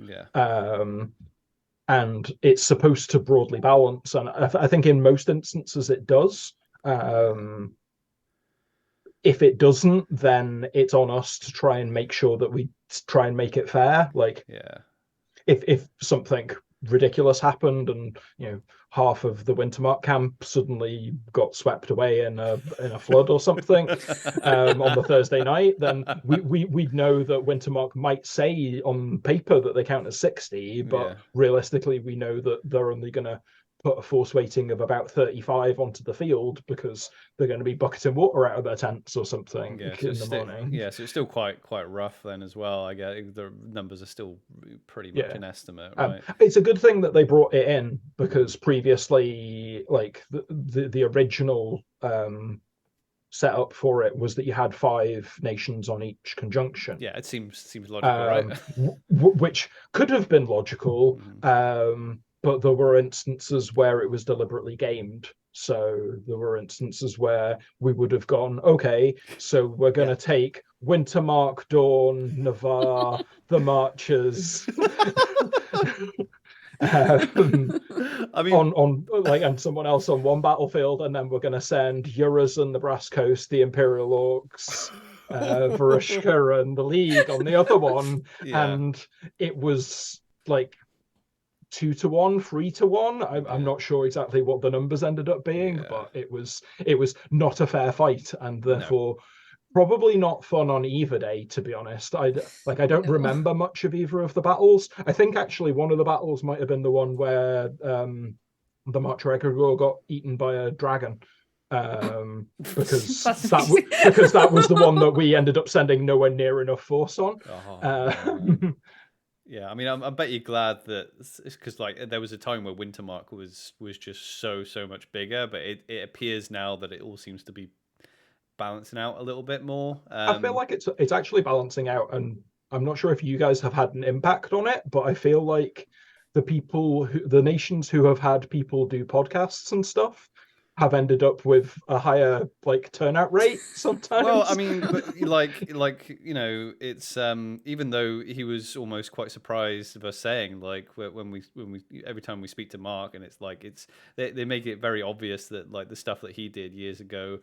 And it's supposed to broadly balance, and I think in most instances it does. If it doesn't, then it's on us to try and make sure that we try and make it fair. Like, if something ridiculous happened and half of the Wintermark camp suddenly got swept away in a flood or something on the Thursday night, then we'd know that Wintermark might say on paper that they count as 60, but realistically we know that they're only going to put a force weighting of about 35 onto the field because they're going to be bucketing water out of their tents or something in the morning. Yeah, so it's still quite rough then as well. I guess the numbers are still pretty much an estimate, right? It's a good thing that they brought it in because previously, like the original setup for it was that you had 5 nations on each conjunction. Yeah, it seems logical, right? Which could have been logical. But there were instances where it was deliberately gamed. So there were instances where we would have gone, okay, so we're going to take Wintermark, Dawn, Navarre, the Marchers, I mean, on like, and someone else on one battlefield, and then we're going to send Urizen, the Brass Coast, the Imperial Orcs, Varushka, and the League on the other one. And it was like 2-1, 3-1. I'm not sure exactly what the numbers ended up being, but it was not a fair fight, and therefore probably not fun on either day, to be honest. I don't remember much of either of the battles. I think actually one of the battles might have been the one where the March Egregore got eaten by a dragon. Because that was the one that we ended up sending nowhere near enough force on. Yeah, I mean, I bet you're glad that, because like there was a time where Wintermark was just so much bigger, but it appears now that it all seems to be balancing out a little bit more. I feel like it's actually balancing out, and I'm not sure if you guys have had an impact on it, but I feel like the nations who have had people do podcasts and stuff have ended up with a higher like turnout rate sometimes. Well, I mean, but like it's even though he was almost quite surprised of us saying like when we every time we speak to Mark, and it's like they make it very obvious that like the stuff that he did years ago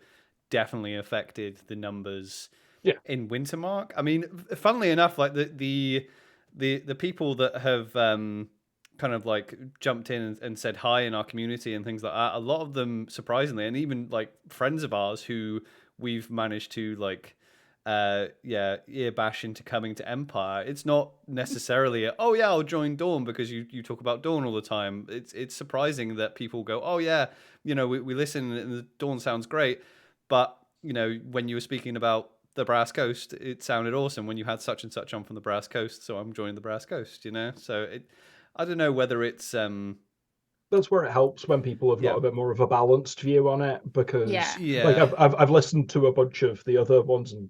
definitely affected the numbers in Wintermark. I mean, funnily enough, like the people that have kind of like jumped in and said hi in our community and things like that, a lot of them surprisingly, and even like friends of ours who we've managed to like ear bash into coming to Empire, it's not necessarily I'll join Dawn because you talk about Dawn all the time. It's surprising that people go, oh yeah, we listen and the Dawn sounds great, but when you were speaking about the Brass Coast, it sounded awesome when you had such and such on from the Brass Coast, so I'm joining the Brass Coast, so I don't know whether it's that's where it helps when people have got a bit more of a balanced view on it, because like I've listened to a bunch of the other ones, and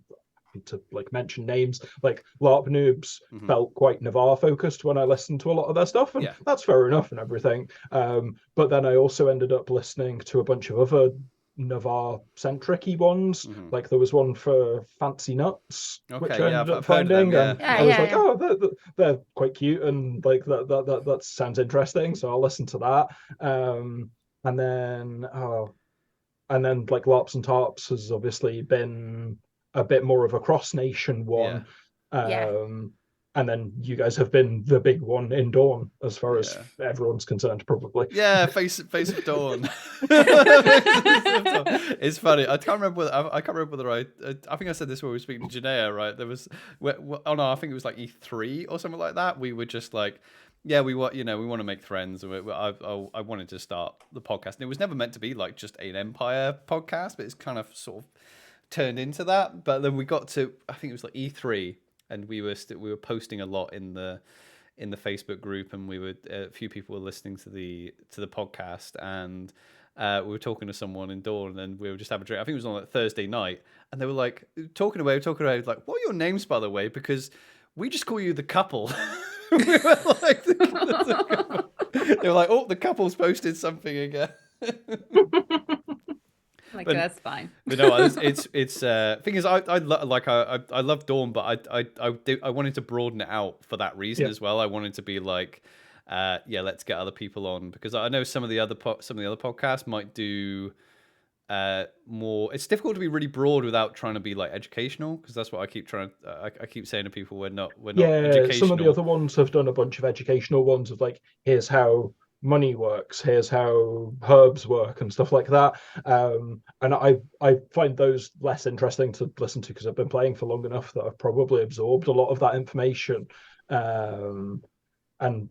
to like mention names, like LARP Noobs felt quite Navarre focused when I listened to a lot of their stuff, and that's fair enough and everything. But then I also ended up listening to a bunch of other Navarre-centric-y ones. Like there was one for Fancy Nuts, which I ended up finding, and I was like, oh, they're quite cute, and like that sounds interesting, so I'll listen to that. And then like LARPs and TARPs has obviously been a bit more of a cross-nation one. And then you guys have been the big one in Dawn, as far as everyone's concerned, probably. Yeah, Face of Dawn. It's funny. I can't remember whether I think I said this when we were speaking to Janaea, right? There was, I think it was like E3 or something like that. We were just like, yeah, we want to make friends. I wanted to start the podcast, and it was never meant to be like just an Empire podcast, but it's kind of sort of turned into that. But then we got to, I think it was like E3. And we were posting a lot in the Facebook group, and a few people were listening to the podcast, and we were talking to someone in Dawn, and we were just having a drink. I think it was on like Thursday night, and they were like talking away, like, what are your names, by the way? Because we just call you the couple. We were like, the couple. They were like, oh, the couple's posted something again. Like, that's fine. But no, it's thing is, I love Dawn, but I wanted to broaden it out for that reason as well. I wanted to be like, let's get other people on, because I know some of the other podcasts might do more. It's difficult to be really broad without trying to be like educational, because that's what I keep saying to people. We're not educational. Some of the other ones have done a bunch of educational ones of like, here's how money works, here's how herbs work, and stuff like that. And I find those less interesting to listen to, because I've been playing for long enough that I've probably absorbed a lot of that information. And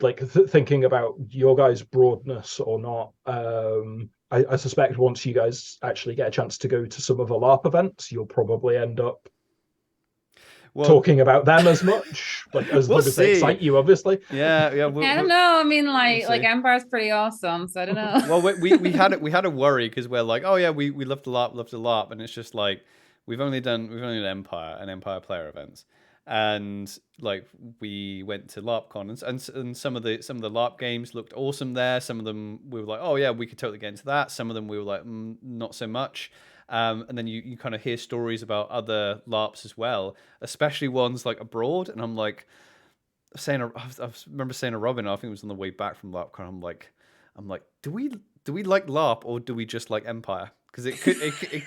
like thinking about your guys' broadness or not, I suspect once you guys actually get a chance to go to some of the LARP events, you'll probably end up talking about them as much, like as long as they excite you, obviously. Yeah. I don't know. I mean, like Empire's pretty awesome, so I don't know. Well, we had a worry, because we're like, oh yeah, we love to LARP, and it's just like we've only done Empire and Empire player events, and like we went to LARPCon, and some of the LARP games looked awesome there. Some of them we were like, oh yeah, we could totally get into that. Some of them we were like, not so much. And then you kind of hear stories about other LARPs as well, especially ones like abroad. And I'm like, I remember saying to Robin, I think it was on the way back from LARPCon, I'm like, do we like LARP, or do we just like Empire? Because it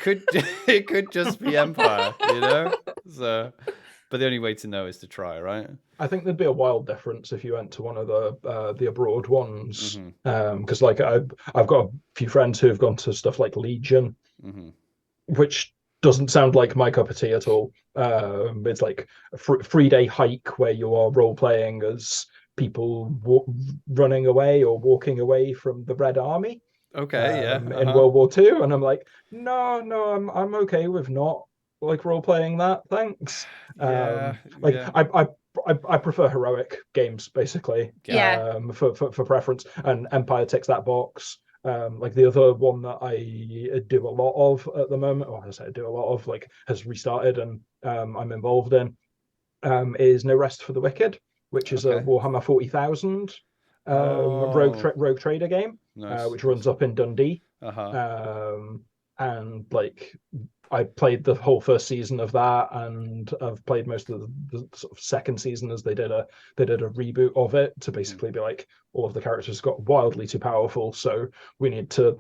could just be Empire, you know. So, but the only way to know is to try, right? I think there'd be a wild difference if you went to one of the abroad ones, because like I've got a few friends who've gone to stuff like Legion, which doesn't sound like my cup of tea at all. It's like a 3-day hike where you are role playing as people running away or walking away from the Red Army. In World War II, and I'm like, no, I'm okay with not like role playing that, thanks. I prefer heroic games, basically. For preference, and Empire ticks that box. Like the other one that I do a lot of at the moment, or as I do a lot of, like has restarted and I'm involved in, is No Rest for the Wicked, which is a Warhammer 40,000 rogue trader game, which runs up in Dundee. And like I played the whole first season of that, and I've played most of the sort of second season, as they did a reboot of it to basically be like, all of the characters got wildly too powerful, so we need to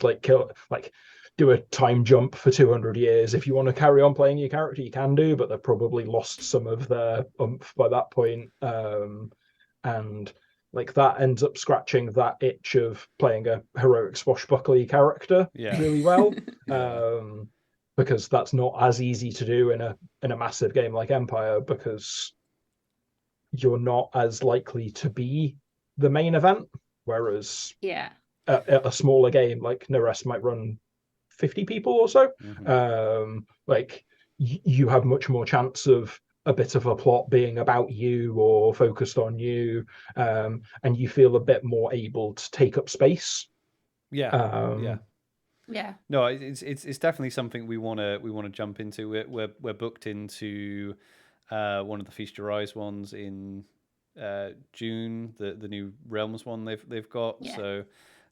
do a time jump for 200 years. If you want to carry on playing your character, you can do, but they've probably lost some of their oomph by that point. And like that ends up scratching that itch of playing a heroic swashbuckly character really well. Because that's not as easy to do in a massive game like Empire, because you're not as likely to be the main event, whereas a smaller game like No Rest might run 50 people or so. Like you have much more chance of a bit of a plot being about you or focused on you, and you feel a bit more able to take up space. No, it's definitely something we want to jump into. We're booked into one of the Feast Your Eyes ones in June, the new Realms one they've got. So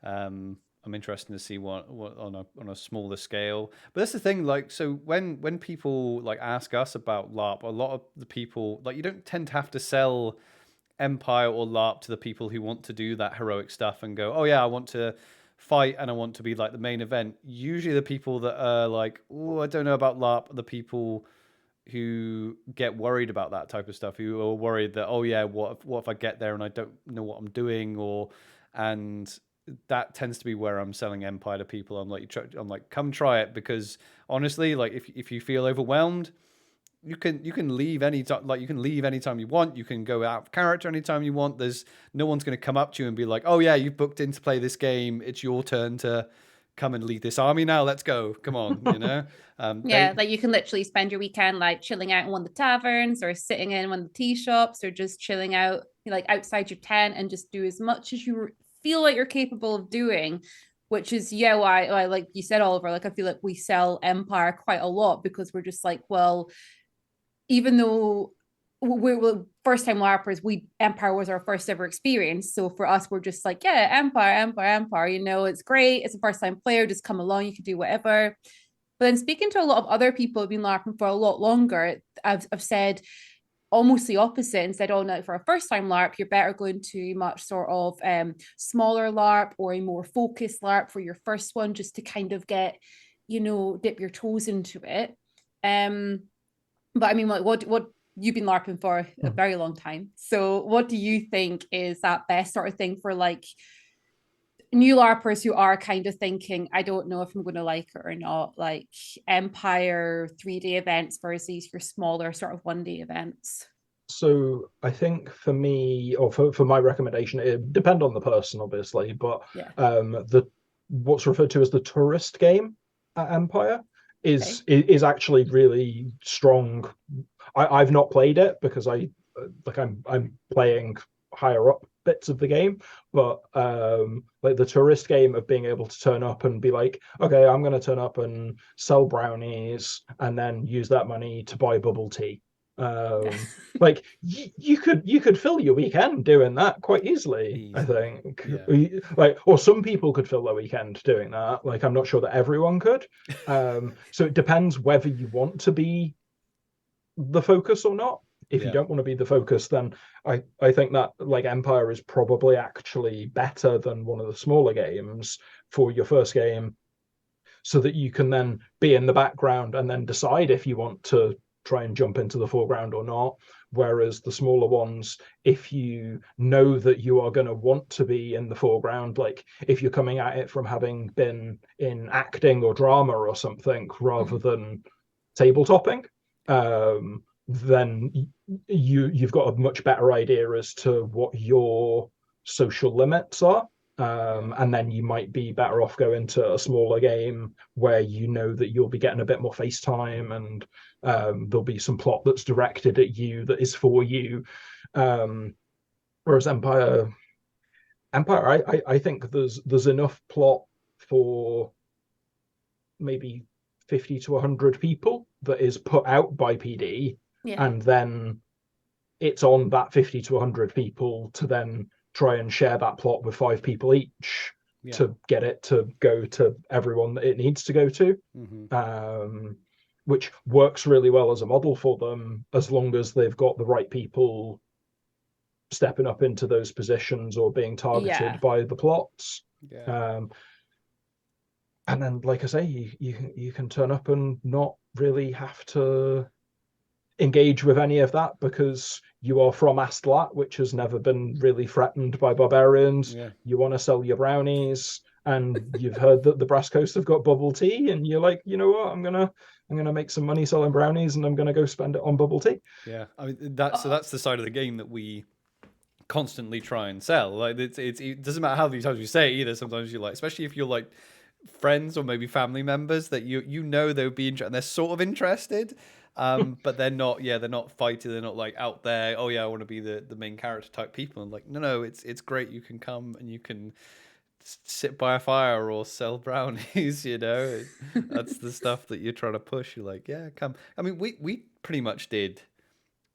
I'm I'm interested to see what on a smaller scale. But that's the thing, like, so when people like ask us about LARP, a lot of the people, like, you don't tend to have to sell Empire or LARP to the people who want to do that heroic stuff and go, oh yeah, I want to fight and I want to be like the main event. Usually the people that are like, oh, I don't know about LARP, are the people who get worried about that type of stuff, who are worried that, oh yeah, what if I get there and I don't know what I'm doing, and that tends to be where I'm selling Empire to people. I'm like, come try it, because honestly, like, if you feel overwhelmed, you can leave anytime. Like, you can leave anytime you want. You can go out of character anytime you want. There's no one's going to come up to you and be like, oh yeah, you've booked in to play this game. It's your turn to come and lead this army now. Let's go. Come on, you know. Like you can literally spend your weekend like chilling out in one of the taverns or sitting in one of the tea shops or just chilling out like outside your tent and just do as much as you feel like you're capable of doing, which is why like you said, Oliver, like I feel like we sell Empire quite a lot, because we're just like, well, even though we're first time LARPers, Empire was our first ever experience. So for us, we're just like, yeah, Empire, you know, it's great. It's a first time player, just come along, you can do whatever. But then speaking to a lot of other people who've been LARPing for a lot longer, I've said almost the opposite, and said, oh no, for a first time LARP, you're better going to much sort of smaller LARP or a more focused LARP for your first one, just to kind of get, you know, dip your toes into it. But I mean, what you've been LARPing for a very long time. So what do you think is that best sort of thing for like new LARPers who are kind of thinking, I don't know if I'm going to like it or not, like Empire 3-day events versus your smaller sort of 1-day events? So I think for me, or for my recommendation, it depends on the person, obviously, but what's referred to as the tourist game at Empire is actually really strong. I've not played it because I'm playing higher up bits of the game, but like the tourist game of being able to turn up and be like, okay, I'm going to turn up and sell brownies and then use that money to buy bubble tea. Like you could fill your weekend doing that quite easily. I think. Yeah. Like, or some people could fill their weekend doing that. Like, I'm not sure that everyone could. So it depends whether you want to be the focus or not. If you don't want to be the focus, then I think that like Empire is probably actually better than one of the smaller games for your first game, so that you can then be in the background and then decide if you want to try and jump into the foreground or not. Whereas the smaller ones, if you know that you are going to want to be in the foreground, like if you're coming at it from having been in acting or drama or something rather than tabletopping, then you've got a much better idea as to what your social limits are. And then you might be better off going to a smaller game where you know that you'll be getting a bit more face time, and there'll be some plot that's directed at you that is for you. Whereas Empire, I think there's enough plot for maybe 50 to 100 people that is put out by PD, and then it's on that 50 to 100 people to then try and share that plot with 5 people each to get it to go to everyone that it needs to go to, which works really well as a model for them, as long as they've got the right people stepping up into those positions or being targeted by the plots. And then, like I say, you can turn up and not really have to engage with any of that because you are from Astlat, which has never been really threatened by barbarians. You want to sell your brownies, and you've heard that the Brass Coast have got bubble tea, and you're like, you know what, I'm gonna make some money selling brownies, and I'm gonna go spend it on bubble tea. Yeah, I mean that's the side of the game that we constantly try and sell. Like it doesn't matter how many times we say it either. Sometimes you like, especially if you're like friends or maybe family members that you know they would be interested, and they're sort of interested. But they're not fighting, they're not like out there, oh yeah, I want to be the main character type people. And like, no, it's great, you can come and you can sit by a fire or sell brownies, you know. That's the stuff that you're trying to push. You're like, yeah, come. I mean, we pretty much did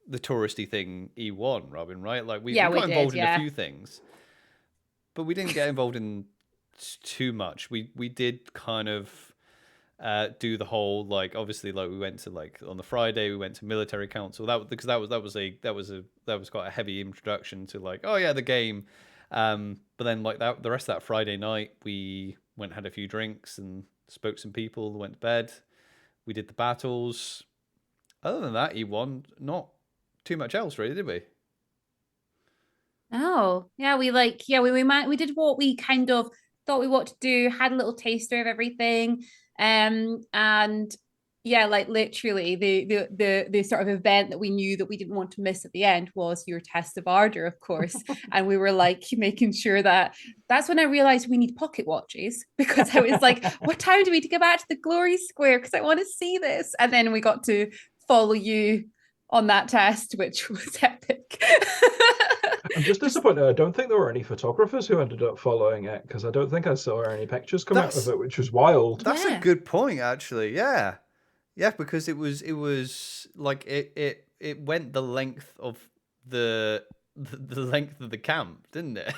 the touristy thing E1, Robin, right? Like we got involved in a few things, but we didn't get involved in too much. We did kind of do the whole, like, obviously, like, we went to, like, on the Friday we went to military council, because that was quite a heavy introduction to, like, oh yeah, the game. But then, like, that the rest of that Friday night we went and had a few drinks and spoke to some people, went to bed, we did the battles. Other than that, E1, not too much else really, did we? Oh, yeah, we did what we kind of thought we wanted to do, had a little taster of everything. And yeah, like literally the sort of event that we knew that we didn't want to miss at the end was your test of ardor, of course. And we were like making sure that's when I realized we need pocket watches, because I was like, what time do we need to get back to the glory square? Because I want to see this. And then we got to follow you on that test, which was epic. I'm just disappointed. I don't think there were any photographers who ended up following it, because I don't think I saw any pictures come out of it, which was wild. That's a good point, actually. Yeah, because it was like it went the length of the length of the camp, didn't it?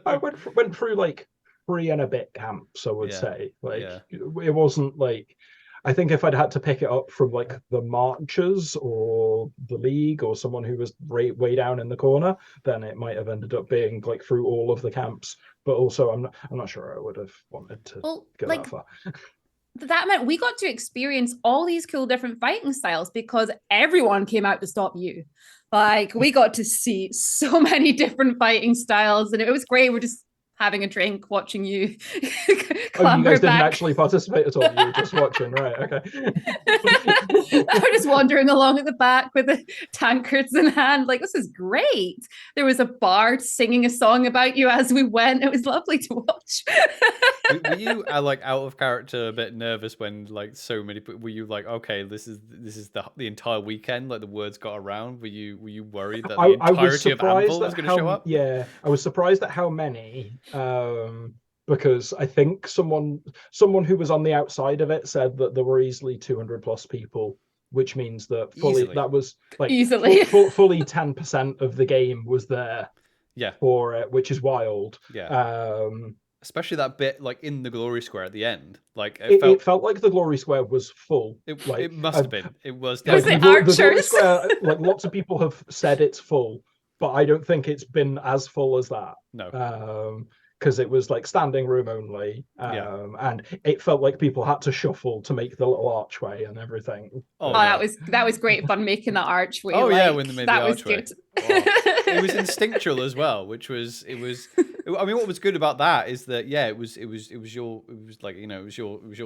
I went through like 3 and a bit camps, I would say. Like it wasn't like, I think if I'd had to pick it up from like the marchers or the league or someone who was way down in the corner, then it might have ended up being like through all of the camps. But also, I'm not sure I would have wanted to go that far. That meant we got to experience all these cool different fighting styles because everyone came out to stop you. Like, we got to see so many different fighting styles, and it was great. We're just having a drink, watching you clamber you guys didn't actually participate at all. You were just watching, right? Okay. We're just wandering along at the back with the tankards in hand. Like, this is great. There was a bard singing a song about you as we went. It was lovely to watch. Were you like out of character, a bit nervous when like so many? Were you like, okay, this is the entire weekend? Like the words got around. Were you worried that the entirety of Anvil was going to show up? Yeah, I was surprised at how many. Because I think someone who was on the outside of it said that there were easily 200 plus people, which means that that was like fully 10% of the game was there. Yeah, for it, which is wild. Yeah. Especially that bit like in the glory square at the end. Like it felt like the glory square was full. It must have been. It was definitely. The glory square, like lots of people have said it's full, but I don't think it's been as full as that. No. Because it was like standing room only, and it felt like people had to shuffle to make the little archway and everything. That was great fun making that archway. Oh yeah, when they made the archway. Was good. It was instinctual as well, which was I mean, what was good about that is that it was your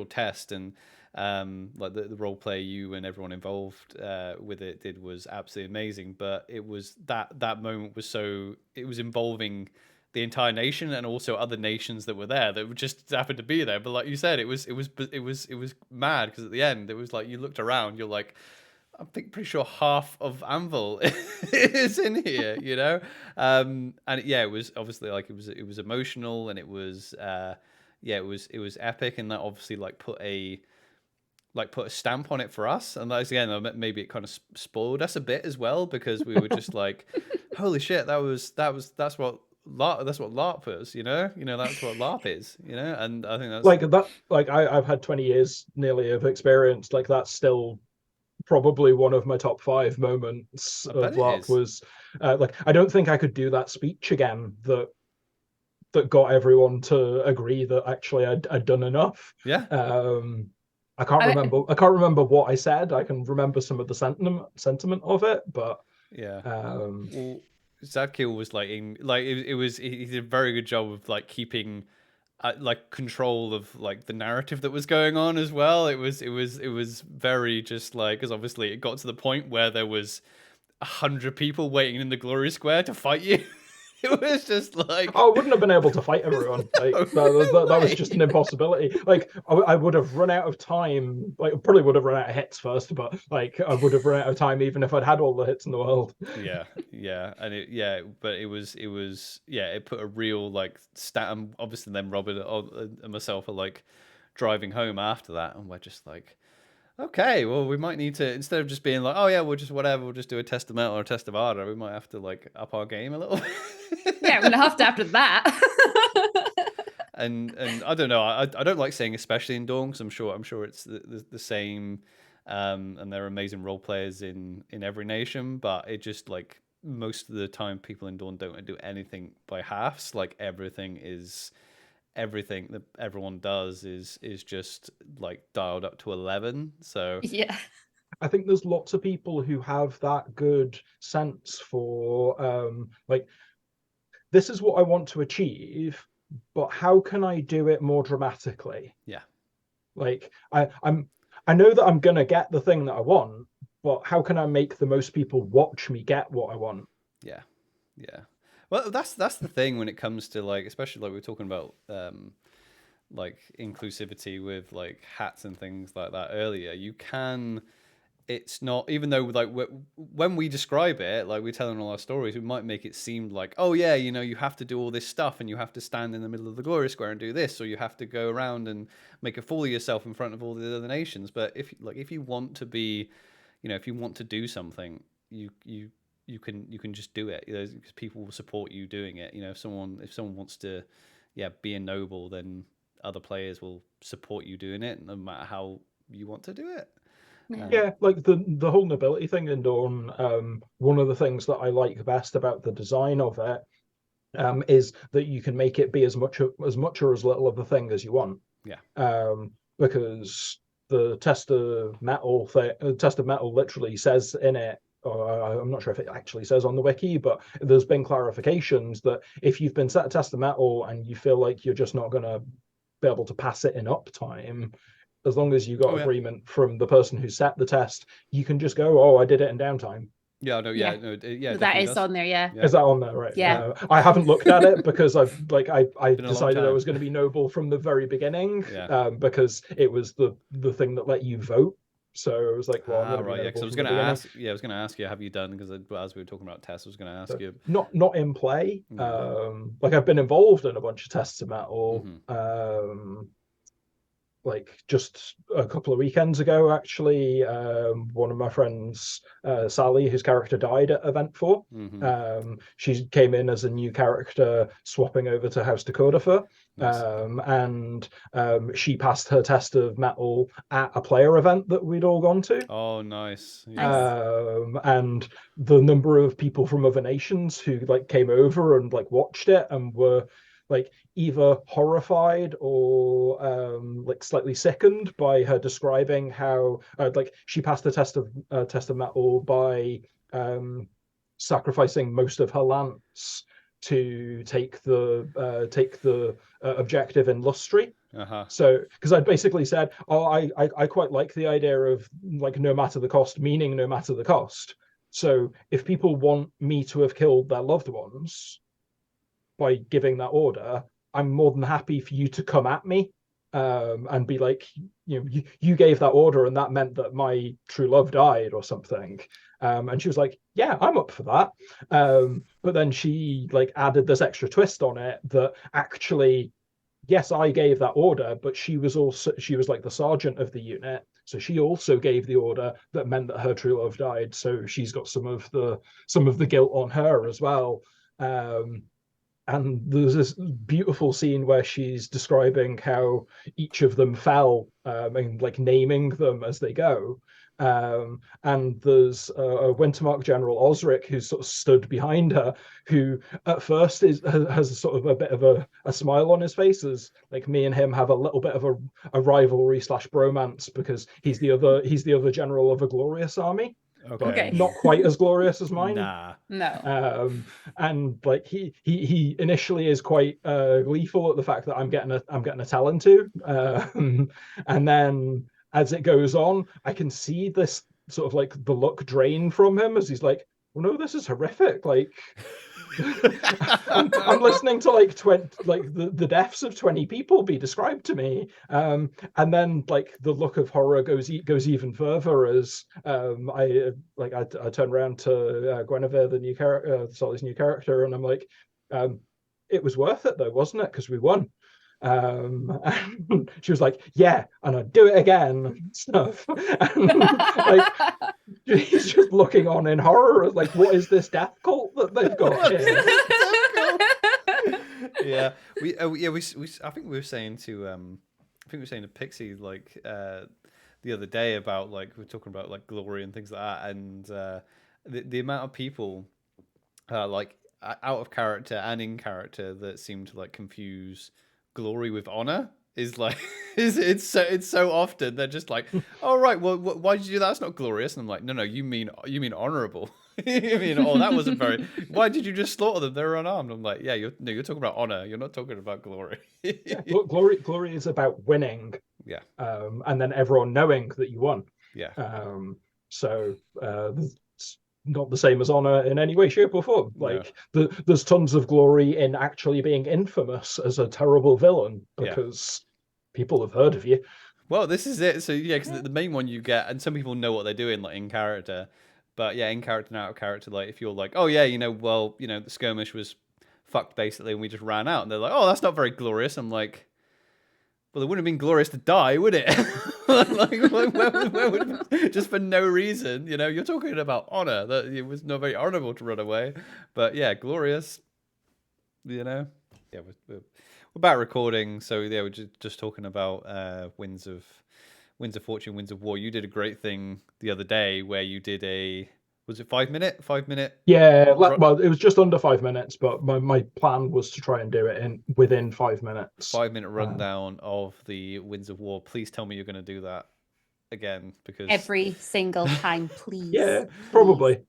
test, and like the role play you and everyone involved with it did was absolutely amazing. But it was that moment was it was involving the entire nation and also other nations that were there that just happened to be there. But like you said, it was mad, because at the end it was like you looked around, you're like, I'm pretty sure half of Anvil is in here, you know. And it was obviously like it was emotional, and it was it was epic, and that obviously like put a stamp on it for us. And that's, again, maybe it kind of spoiled us a bit as well, because we were just like, holy shit, that's what LARP is, you know, that's what LARP is, you know. And I think that's like that. Like I've had 20 years nearly of experience. Like that's still probably one of my top 5 moments of LARP. Was like, I don't think I could do that speech again that got everyone to agree that actually I'd done enough. Yeah. I can't remember what I said. I can remember some of the sentiment of it, but yeah. Well, Zadkiel was like he did a very good job of like keeping like control of like the narrative that was going on as well. It was very just like, because obviously it got to the point where there was 100 people waiting in the glory square to fight you. It was just like, I wouldn't have been able to fight everyone. Like that was just an impossibility. Like I would have run out of time. Like probably would have run out of hits first, but like I would have run out of time even if I'd had all the hits in the world. Yeah, and it put a real like stat. And obviously, then Robert and myself are like driving home after that, and we're just like, okay, well, we might need to, instead of just being like, oh yeah, we'll just do a test of metal or a test of ardor, we might have to like up our game a little bit. Yeah, we're gonna have to after that. and I don't know. I don't like saying especially in Dawn, because I'm sure it's the same. And there are amazing role players in every nation, but it just like most of the time people in Dawn don't do anything by halves. Like everything that everyone does is just like dialed up to 11. So yeah. I think there's lots of people who have that good sense for like, this is what I want to achieve, but how can I do it more dramatically? Yeah. Like I know that I'm gonna get the thing that I want, but how can I make the most people watch me get what I want? Yeah. Yeah. Well, that's the thing when it comes to like, especially like we were talking about like inclusivity with like hats and things like that earlier. You can, it's not, even though like when we describe it, like we're telling all our stories, we might make it seem like, oh yeah, you know, you have to do all this stuff and you have to stand in the middle of the glory square and do this, or you have to go around and make a fool of yourself in front of all the other nations. But if you want to be, you know, if you want to do something, you can just do it, you know, because people will support you doing it. You know, if someone wants to, yeah, be a noble, then other players will support you doing it, no matter how you want to do it. Yeah, like the whole nobility thing in Dawn. One of the things that I like best about the design of it is that you can make it be as much or as little of the thing as you want. Yeah. Because the test of metal literally says in it, or I'm not sure if it actually says on the wiki, but there's been clarifications that if you've been set a test of metal and you feel like you're just not going to be able to pass it in uptime, as long as you got agreement from the person who set the test, you can just go, oh, I did it in downtime. Yeah, no, yeah, no, yeah. That is on there, yeah. Is that on there, right? Yeah. I haven't looked at it because I decided I was going to be noble from the very beginning, because it was the thing that let you vote. So I was like, well, I'm going to be noble. Because I was going to ask you, have you done? Because as we were talking about tests, I was going to ask you. Not in play. Like I've been involved in a bunch of tests of metal. Like just a couple of weekends ago, actually, one of my friends, Sally, whose character died at Event 4, she came in as a new character, swapping over to House Dakota, and she passed her test of metal at a player event that we'd all gone to. Oh, nice. And the number of people from other nations who like came over and like watched it and were like either horrified or like slightly sickened by her describing how like she passed the test of metal by sacrificing most of her lance to take the objective in Lustry. So because I'd basically said, oh, I quite like the idea of like no matter the cost, meaning no matter the cost. So if people want me to have killed their loved ones by giving that order, I'm more than happy for you to come at me and be like, you know, you gave that order and that meant that my true love died or something. And she was like, yeah, I'm up for that. But then she like added this extra twist on it that actually, yes, I gave that order, but she was like the sergeant of the unit. So she also gave the order that meant that her true love died. So she's got some of the guilt on her as well. And there's this beautiful scene where she's describing how each of them fell and like naming them as they go. And there's a Wintermark General Osric who's sort of stood behind her, who at first has sort of a bit of a smile on his face, as like me and him have a little bit of a rivalry / bromance, because he's the other general of a glorious army. Okay. Not quite as glorious as mine. No. And like he initially is quite gleeful at the fact that I'm getting a Talon too. And then as it goes on, I can see this sort of like the look drain from him as he's like, well, no, this is horrific. Like I'm listening to like the deaths of 20 people be described to me, and then like the look of horror goes even further as I turn around to Guinevere, the new character, Solly's new character, and I'm like, it was worth it though, wasn't it? Because we won. And she was like, yeah, and I'd do it again and stuff. And like he's just looking on in horror, like, what is this death cult that they've got here? Yeah, I think we were saying to Pixie like the other day about like we were talking about like glory and things like that, and the amount of people like out of character and in character that seem to like confuse glory with honor is like it's so often they're just like, oh right, well why did you do that? That's not glorious. And I'm like, no, you mean honorable. You mean, oh, that wasn't very. Why did you just slaughter them? They were unarmed. I'm like, yeah, you're talking about honor. You're not talking about glory. Yeah, glory is about winning. Yeah. And then everyone knowing that you won. Yeah. So it's not the same as honor in any way, shape, or form. Like there's tons of glory in actually being infamous as a terrible villain because people have heard of you. Well, this is it. So yeah, because the main one you get, and some people know what they're doing, like in character. But yeah, in character and out of character, like if you're like, oh yeah, the skirmish was fucked basically, and we just ran out, and they're like, oh, that's not very glorious. I'm like, well, it wouldn't have been glorious to die, would it? where would just for no reason, you're talking about honor. That it was not very honorable to run away, but yeah, glorious. Yeah, we're back recording. So yeah, we're just talking about winds of fortune, winds of war. You did a great thing the other day where you did was it 5 minute? 5 minute? Yeah, well, it was just under 5 minutes, but my plan was to try and do it within 5 minutes. 5 minute rundown of the winds of war. Please tell me you're going to do that again, because every single time, please. Yeah, probably.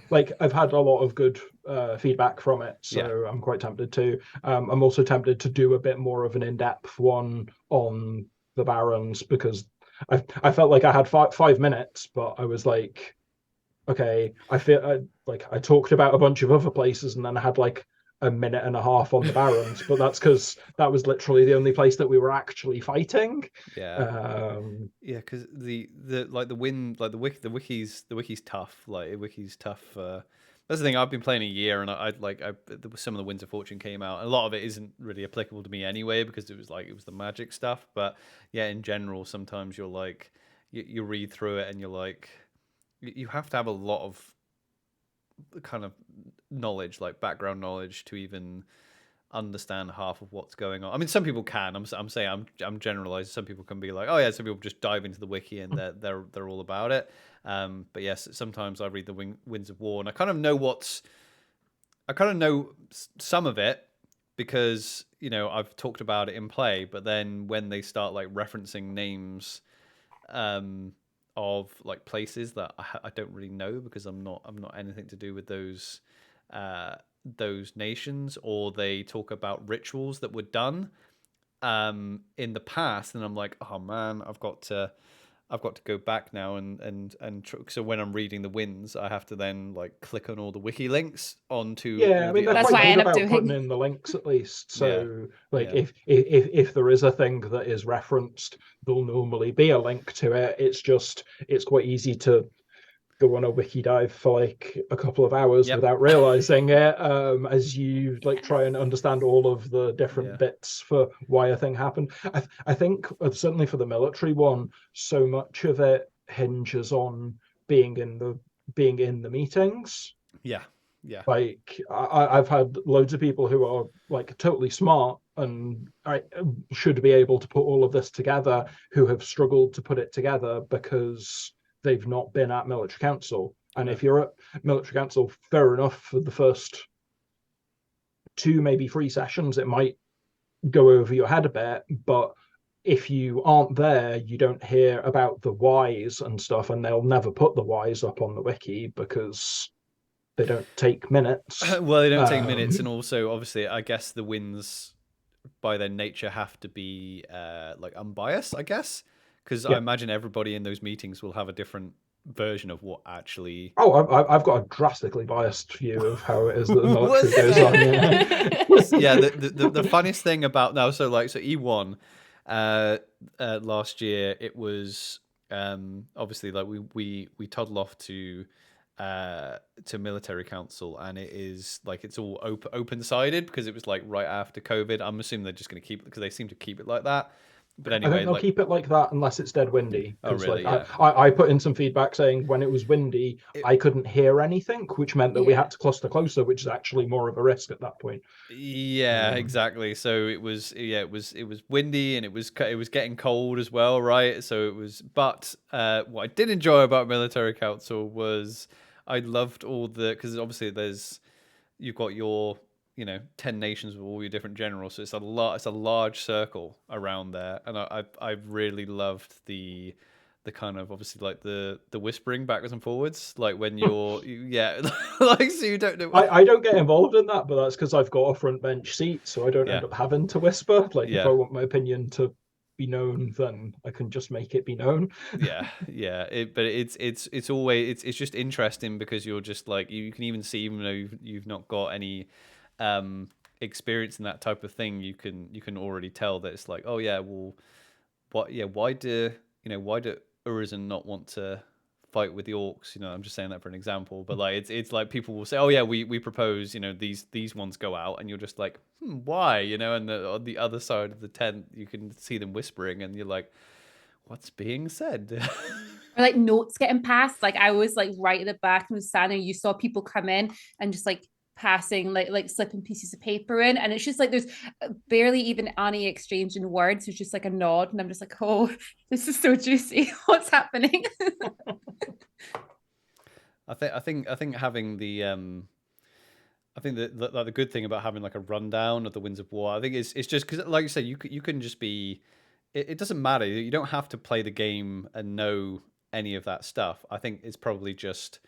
Like I've had a lot of good feedback from it, so I'm quite tempted to. I'm also tempted to do a bit more of an in-depth one on the Barons, because I felt like I had 5 minutes, but I was like, okay, I feel like I talked about a bunch of other places, and then I had like a minute and a half on the Barons, but that's because that was literally the only place that we were actually fighting. Because the wiki's tough. Like the wiki's tough. That's the thing. I've been playing a year, and some of the Winds of Fortune came out. A lot of it isn't really applicable to me anyway, because it was the magic stuff. But yeah, in general, sometimes you're like you read through it, and you're like, you have to have a lot of kind of knowledge, like background knowledge, to even understand half of what's going on. I mean, some people can. I'm saying I'm generalizing. Some people can be like, oh yeah, some people just dive into the wiki and they're all about it. But yes, sometimes I read the Winds of War, and I kind of know some of it because I've talked about it in play. But then when they start like referencing names of like places that I don't really know, because I'm not anything to do with those nations, or they talk about rituals that were done in the past, and I'm like, oh man, I've got to go back now and so when I'm reading the winds, I have to then like click on all the wiki links onto I mean that's why I end up putting in the links at least, so if there is a thing that is referenced, there'll normally be a link to it. It's quite easy to go on a wiki dive for like a couple of hours without realizing it, as you like try and understand all of the different bits for why a thing happened. I think certainly for the military one, so much of it hinges on being in the meetings. Like I've had loads of people who are like totally smart and I should be able to put all of this together, who have struggled to put it together because they've not been at military council. And if you're at military council, fair enough, for the first 2, maybe 3 sessions, it might go over your head a bit. But if you aren't there, you don't hear about the whys and stuff, and they'll never put the whys up on the wiki because they don't take minutes. Well, they don't take minutes, and also obviously I guess the winds by their nature have to be like unbiased, I guess. Because I imagine everybody in those meetings will have a different version of what actually. Oh, I've got a drastically biased view of how it is that the military goes on. Yeah, the funniest thing about now, so E1 last year, it was obviously like we toddle off to military council, and it is like it's all open sided because it was like right after COVID. I'm assuming they're just going to keep it because they seem to keep it like that. But I anyway, think they'll keep it like that unless it's dead windy. Oh, really? Yeah. I put in some feedback saying when it was windy, I couldn't hear anything, which meant that we had to cluster closer, which is actually more of a risk at that point. Yeah, exactly. So it was windy and it was getting cold as well, right? So it was. But what I did enjoy about Military Council was I loved all because obviously you've got your 10 nations with all your different generals, so it's a large circle around there, and I really loved the kind of obviously like the whispering backwards and forwards, like when like so you don't know. I don't get involved in that, but that's because I've got a front bench seat, so I don't end up having to whisper. Like if I want my opinion to be known, then I can just make it be known. But it's always it's just interesting because you're just like you can even see, even though you've not got any experience in that type of thing, you can already tell that it's like, oh yeah, well, why do Urizen not want to fight with the orcs? I'm just saying that for an example, but like it's like people will say, oh yeah, we propose these ones go out, and you're just like, why? And on the other side of the tent you can see them whispering, and you're like, what's being said? Or like notes getting passed. Like I was like right at the back and was standing. You saw people come in and just like passing like slipping pieces of paper in, and it's just like there's barely even any exchange in words. It's just like a nod, and I'm just like, oh, this is so juicy. What's happening? I think having the I think that the good thing about having like a rundown of the Winds of War, I think it's just because, like you said, you can just be. It doesn't matter. You don't have to play the game and know any of that stuff. I think it's probably just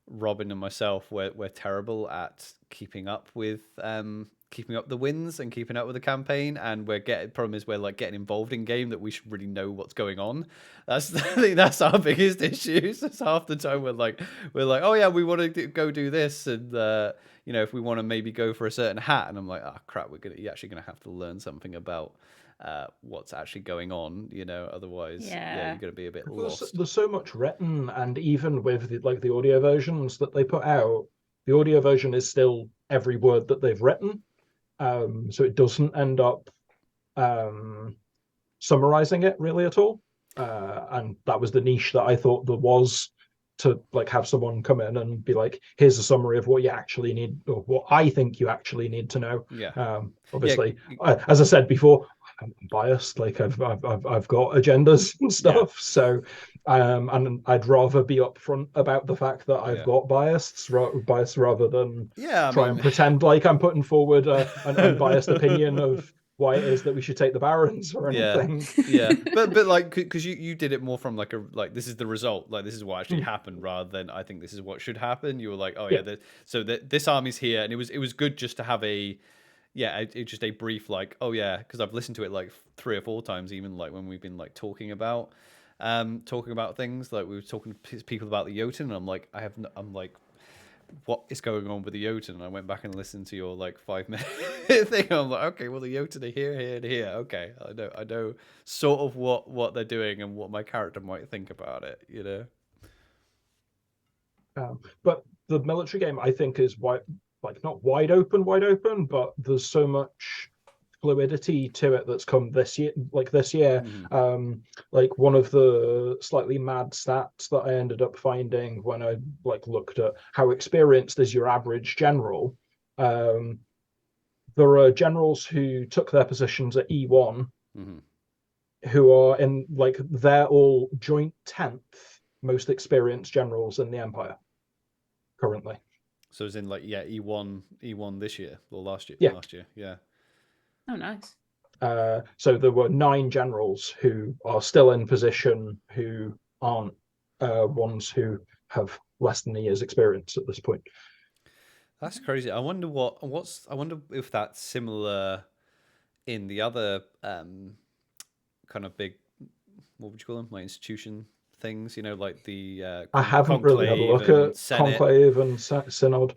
Robin and myself. We're terrible at keeping up the wins and keeping up with the campaign, and problem is we're like getting involved in game that we should really know what's going on. I think that's our biggest issue. So half the time we're like, oh yeah, we want to go do this, and if we want to maybe go for a certain hat, and I'm like, oh crap, you're actually gonna have to learn something about what's actually going on, otherwise you're gonna be a bit lost. There's so much written, and even with the audio versions that they put out, the audio version is still every word that they've written, so it doesn't end up summarizing it really at all, and that was the niche that I thought there was, to like have someone come in and be like, here's a summary of what you actually need, or what I think you actually need to know. Obviously, as I said before, I'm biased. Like I've got agendas and stuff. So and I'd rather be upfront about the fact that I've got bias rather than try and pretend like I'm putting forward an unbiased opinion of why it is that we should take the barons or anything. But like, because you did it more from like this is the result, like this is what actually happened, rather than I think this is what should happen. You were like, oh yeah, so this army's here, and it was good just to have just a brief, like, oh yeah, because I've listened to it like 3 or 4 times, even like when we've been like talking about things, like we were talking to people about the Jotun, and I'm like, what is going on with the Jotun? And I went back and listened to your like 5-minute thing. I'm like, okay, well the Jotun are here, and here. Okay, I know sort of what they're doing and what my character might think about it, But the military game, I think, is not wide open, but there's so much fluidity to it that's come this year. Like one of the slightly mad stats that I ended up finding when I looked at how experienced is your average general, there are generals who took their positions at E1 who are in they're all joint 10th most experienced generals in the Empire currently. So it's in E1 this year or last year? Yeah. Last year, yeah. Oh, nice. So there were 9 generals who are still in position who aren't ones who have less than a year's experience at this point. That's crazy. I wonder I wonder if that's similar in the other kind of big, what would you call them, like institution things, like the I haven't really had a look at Conclave and Synod.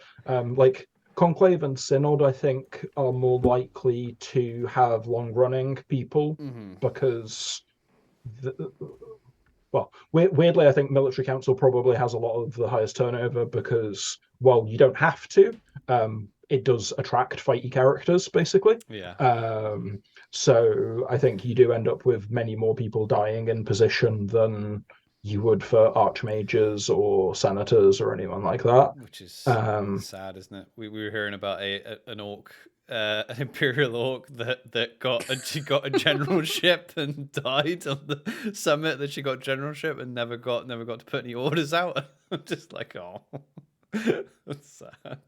Conclave and Synod, I think, are more likely to have long-running people because, weirdly, I think Military Council probably has a lot of the highest turnover because, well, you don't have to. it does attract fighty characters, basically. So I think you do end up with many more people dying in position than you would for archmages or senators or anyone like that. Which is sad, isn't it? We were hearing about an orc, an imperial orc that got a generalship and died on the summit. That she got generalship and never got to put any orders out. I'm just like, oh, that's sad.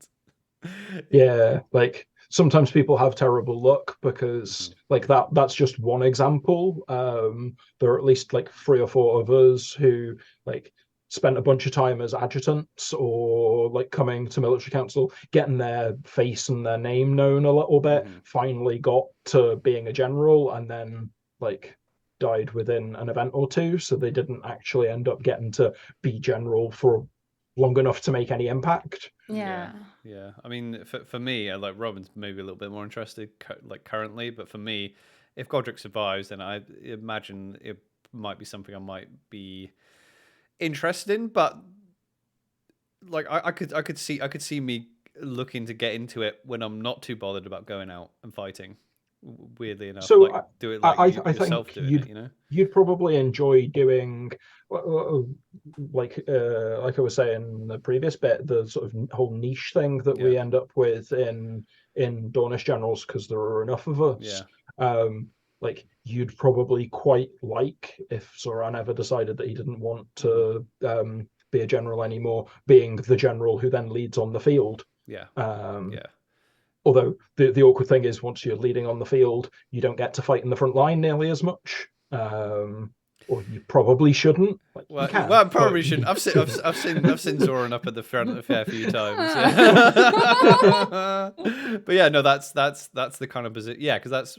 Yeah, like sometimes people have terrible luck because like that's just one example. There are at least like 3 or 4 of us who like spent a bunch of time as adjutants or like coming to military council, getting their face and their name known a little bit, finally got to being a general, and then like died within an event or two, so they didn't actually end up getting to be general for long enough to make any impact. Yeah. I mean, for me, like Robin's maybe a little bit more interested, like currently, but for me, if Godric survives, then I imagine it might be something I might be interested in. But like, I could see me looking to get into it when I'm not too bothered about going out and fighting. Weirdly enough, so like do it like I yourself think doing it, you know. You'd probably enjoy doing like I was saying in the previous bit, the sort of whole niche thing that we end up with in Dornish Generals, because there are enough of us. Like you'd probably quite like, if Zoran ever decided that he didn't want to be a general anymore, being the general who then leads on the field. Although the awkward thing is, once you're leading on the field, you don't get to fight in the front line nearly as much. Or you probably shouldn't. Like, well, I probably shouldn't. I've seen Zoran up at the front a fair few times. But yeah, no, that's the kind of position. Yeah, because that's,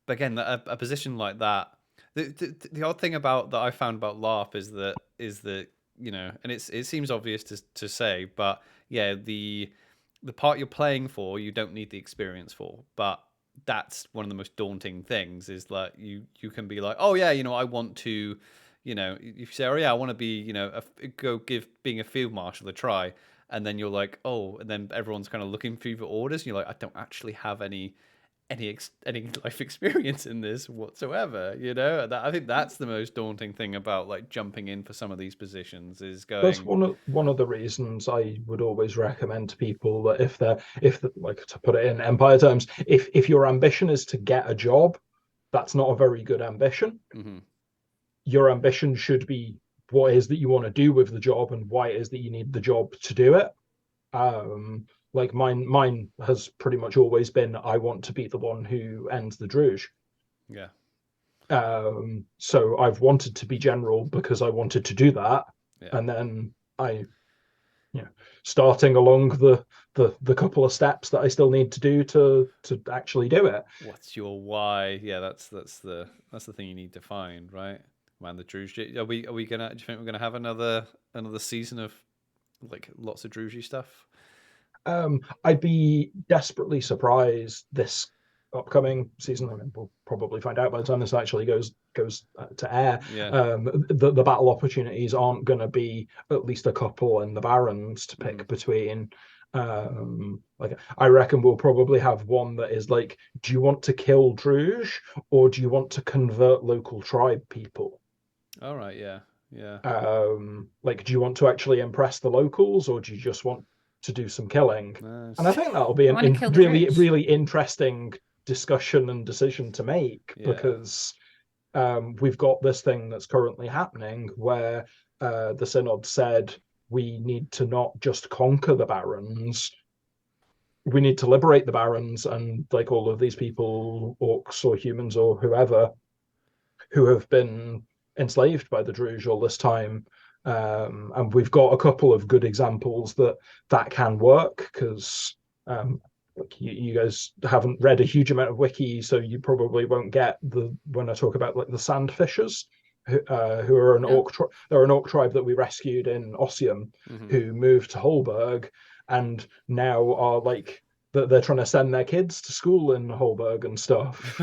again, a position like that. The odd thing about that I found about LARP is that you know, and it seems obvious to say, but yeah, the part you're playing for, you don't need the experience for, but that's one of the most daunting things, is that you can be like, oh yeah, you know, I want to, you know, if you say, oh yeah, I want to be, you know, go give being a field marshal a try, and then you're like, oh, and then everyone's kind of looking for you for orders, and you're like, I don't actually have any life experience in this whatsoever, you know. I think that's the most daunting thing about like jumping in for some of these positions, is going. That's one of the reasons I would always recommend to people that if like, to put it in Empire terms, if your ambition is to get a job, that's not a very good ambition. Your ambition should be what it is that you want to do with the job and why it is that you need the job to do it. Like mine has pretty much always been, I want to be the one who ends the Druge. So I've wanted to be general because I wanted to do that, and then starting along the couple of steps that I still need to do to actually do it. What's your why? Yeah, that's the thing you need to find, right? Man, the Druge. Are we gonna? Do you think we're gonna have another season of like lots of Druge stuff? I'd be desperately surprised this upcoming season. I mean, we'll probably find out by the time this actually goes to air. The battle opportunities aren't going to be at least a couple in the Barrens to pick between. Like, I reckon we'll probably have one that is like, do you want to kill Druge or do you want to convert local tribe people? All right, yeah. Like, do you want to actually impress the locals or do you just want to do some killing? And I think that'll be a really interesting discussion and decision to make, because we've got this thing that's currently happening where the Synod said we need to not just conquer the Barons, we need to liberate the Barons, and like all of these people, orcs or humans or whoever, who have been enslaved by the Druge all this time. And we've got a couple of good examples that can work, because you guys haven't read a huge amount of wiki, so you probably won't get when I talk about like the Sandfishers, who are an orc. They're an orc tribe that we rescued in Ossium, who moved to Holberg, and now are like that they're trying to send their kids to school in Holberg and stuff.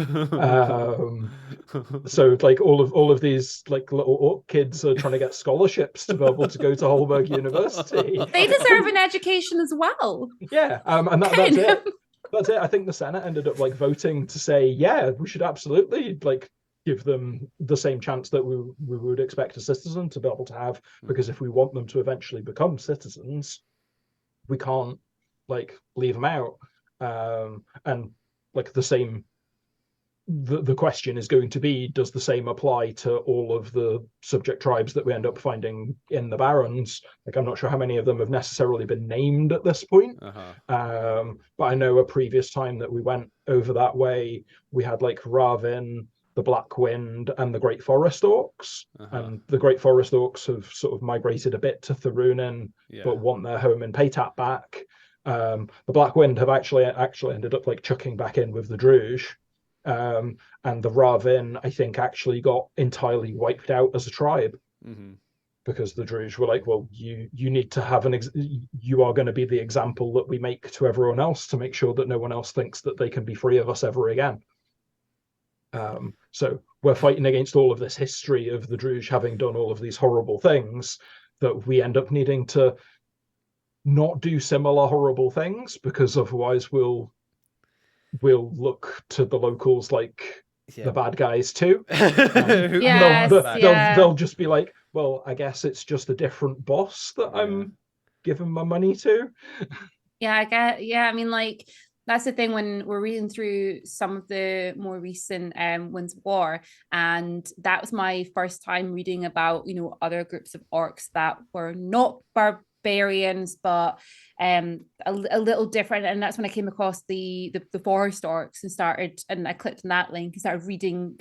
So like all of these like little orc kids are trying to get scholarships to be able to go to Holberg University. They deserve an education as well. Yeah, and that's it. That's it. I think the Senate ended up like voting to say, yeah, we should absolutely like give them the same chance that we would expect a citizen to be able to have, because if we want them to eventually become citizens, we can't like leave them out. And like the question is going to be, does the same apply to all of the subject tribes that we end up finding in the Barrens? Like, I'm not sure how many of them have necessarily been named at this point. But I know a previous time that we went over that way, we had like Ravin, the Black Wind, and the Great Forest Orcs. And the Great Forest Orcs have sort of migrated a bit to Thurunin, but want their home in Paytap back. The Black Wind have actually ended up like chucking back in with the Druge. And the Ravin, I think, actually got entirely wiped out as a tribe, because the Druge were like, well, you need to have you are going to be the example that we make to everyone else to make sure that no one else thinks that they can be free of us ever again. So we're fighting against all of this history of the Druge having done all of these horrible things, that we end up needing to not do similar horrible things, because otherwise we'll look to the locals like the bad guys too. They'll just be like, well, I guess it's just a different boss that I'm giving my money to. I mean, like, that's the thing when we're reading through some of the more recent Winds of War, and that was my first time reading about, you know, other groups of orcs that were not barbarians, but a little different. And that's when I came across the forest orcs and I clicked on that link and started reading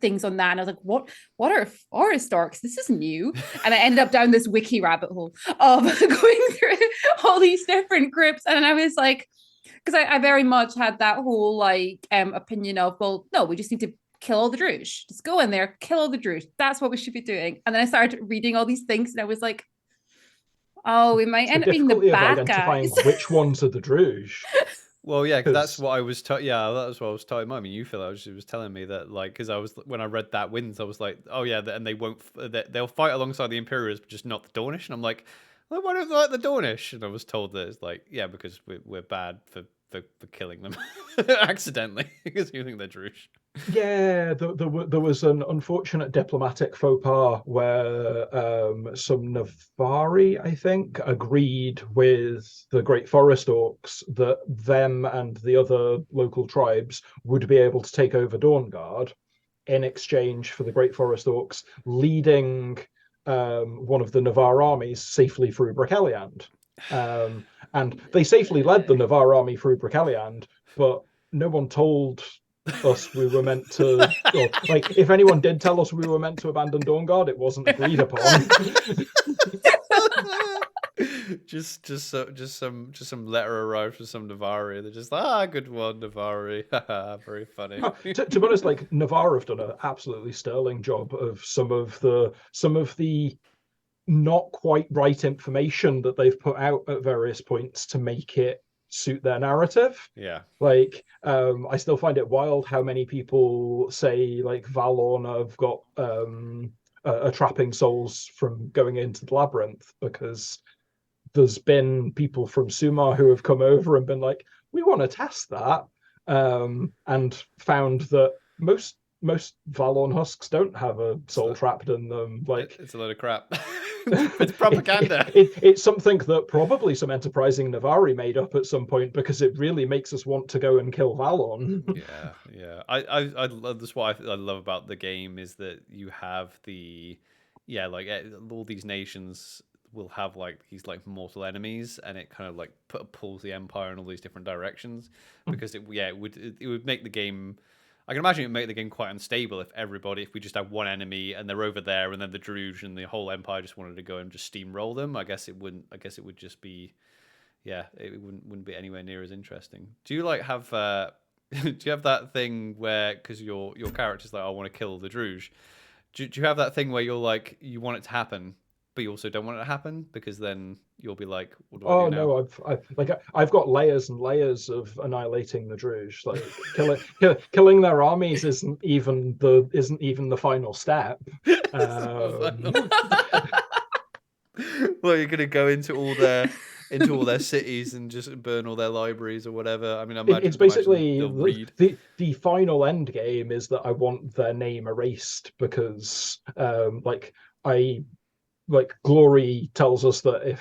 things on that, and I was like, what are forest orcs? This is new. And I ended up down this wiki rabbit hole of going through all these different groups, and I was like, because I very much had that whole like opinion of, well, no, we just need to kill all the Druge. Just go in there, kill all the Druge. That's what we should be doing. And then I started reading all these things, and I was like, oh, we might end up being the bad guys. Which ones are the Druge? Well, yeah, because that's what I was that was what I was telling Mum. I mean, you, Phil, was telling me that, like, because when I read that Winds, I was like, oh yeah, and they'll fight alongside the Imperials, but just not the Dornish. And I'm like, well, why don't they like the Dornish? And I was told that it's like, yeah, because we're bad for killing them accidentally, because you think they're Druge. Yeah, there was an unfortunate diplomatic faux pas where some Navari, I think, agreed with the Great Forest Orcs that them and the other local tribes would be able to take over Dawnguard in exchange for the Great Forest Orcs leading one of the Navar armies safely through Braceliand. And they safely led the Navar army through Braceliand, but no one told us we were meant to, or, like, if anyone did tell us we were meant to abandon Dawnguard, it wasn't agreed upon. just some letter arrived from some Navari. They're just good one, Navari. Very funny. To be honest, like, Navar have done an absolutely sterling job of some of the not quite right information that they've put out at various points to make it suit their narrative. Yeah. Like, I still find it wild how many people say, like, Valorn have got a trapping souls from going into the labyrinth, because there's been people from Sumar who have come over and been like, we want to test that, and found that most Valorn husks don't have a soul trapped in them. Like, it's a load of crap. It's propaganda. It's something that probably some enterprising Navari made up at some point, because it really makes us want to go and kill Valorn. Yeah. I that's what I love about the game, is that you have all these nations will have like these like mortal enemies, and it kind of like pulls the Empire in all these different directions, because it would make the game. I can imagine it would make the game quite unstable if we just had one enemy and they're over there, and then the Druge and the whole Empire just wanted to go and just steamroll them. I guess it would just be, it wouldn't be anywhere near as interesting. Do you like have do you have that thing where, because your character's like, I want to kill the Druge, do you have that thing where you're like, you want it to happen, but you also don't want it to happen, because then you'll be like, what do I Oh do now? no, I've got layers and layers of annihilating the Druge. Like killing their armies isn't even the final step. Well, you're gonna go into all their cities and just burn all their libraries or whatever. I mean, It's basically they'll read. the final end game is that I want their name erased because glory tells us that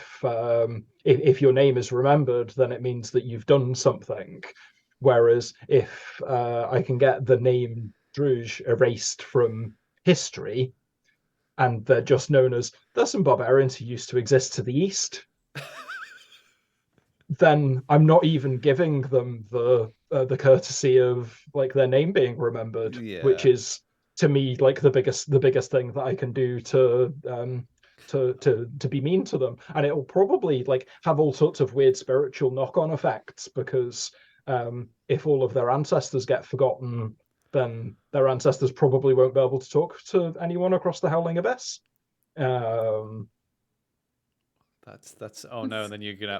if your name is remembered, then it means that you've done something. Whereas if I can get the name Druge erased from history, and they're just known as there's some barbarians who used to exist to the east, then I'm not even giving them the courtesy of like their name being remembered, which is to me like the biggest thing that I can do to be mean to them. And it'll probably like have all sorts of weird spiritual knock-on effects, because if all of their ancestors get forgotten, then their ancestors probably won't be able to talk to anyone across the Howling Abyss. That's oh no, and then you're gonna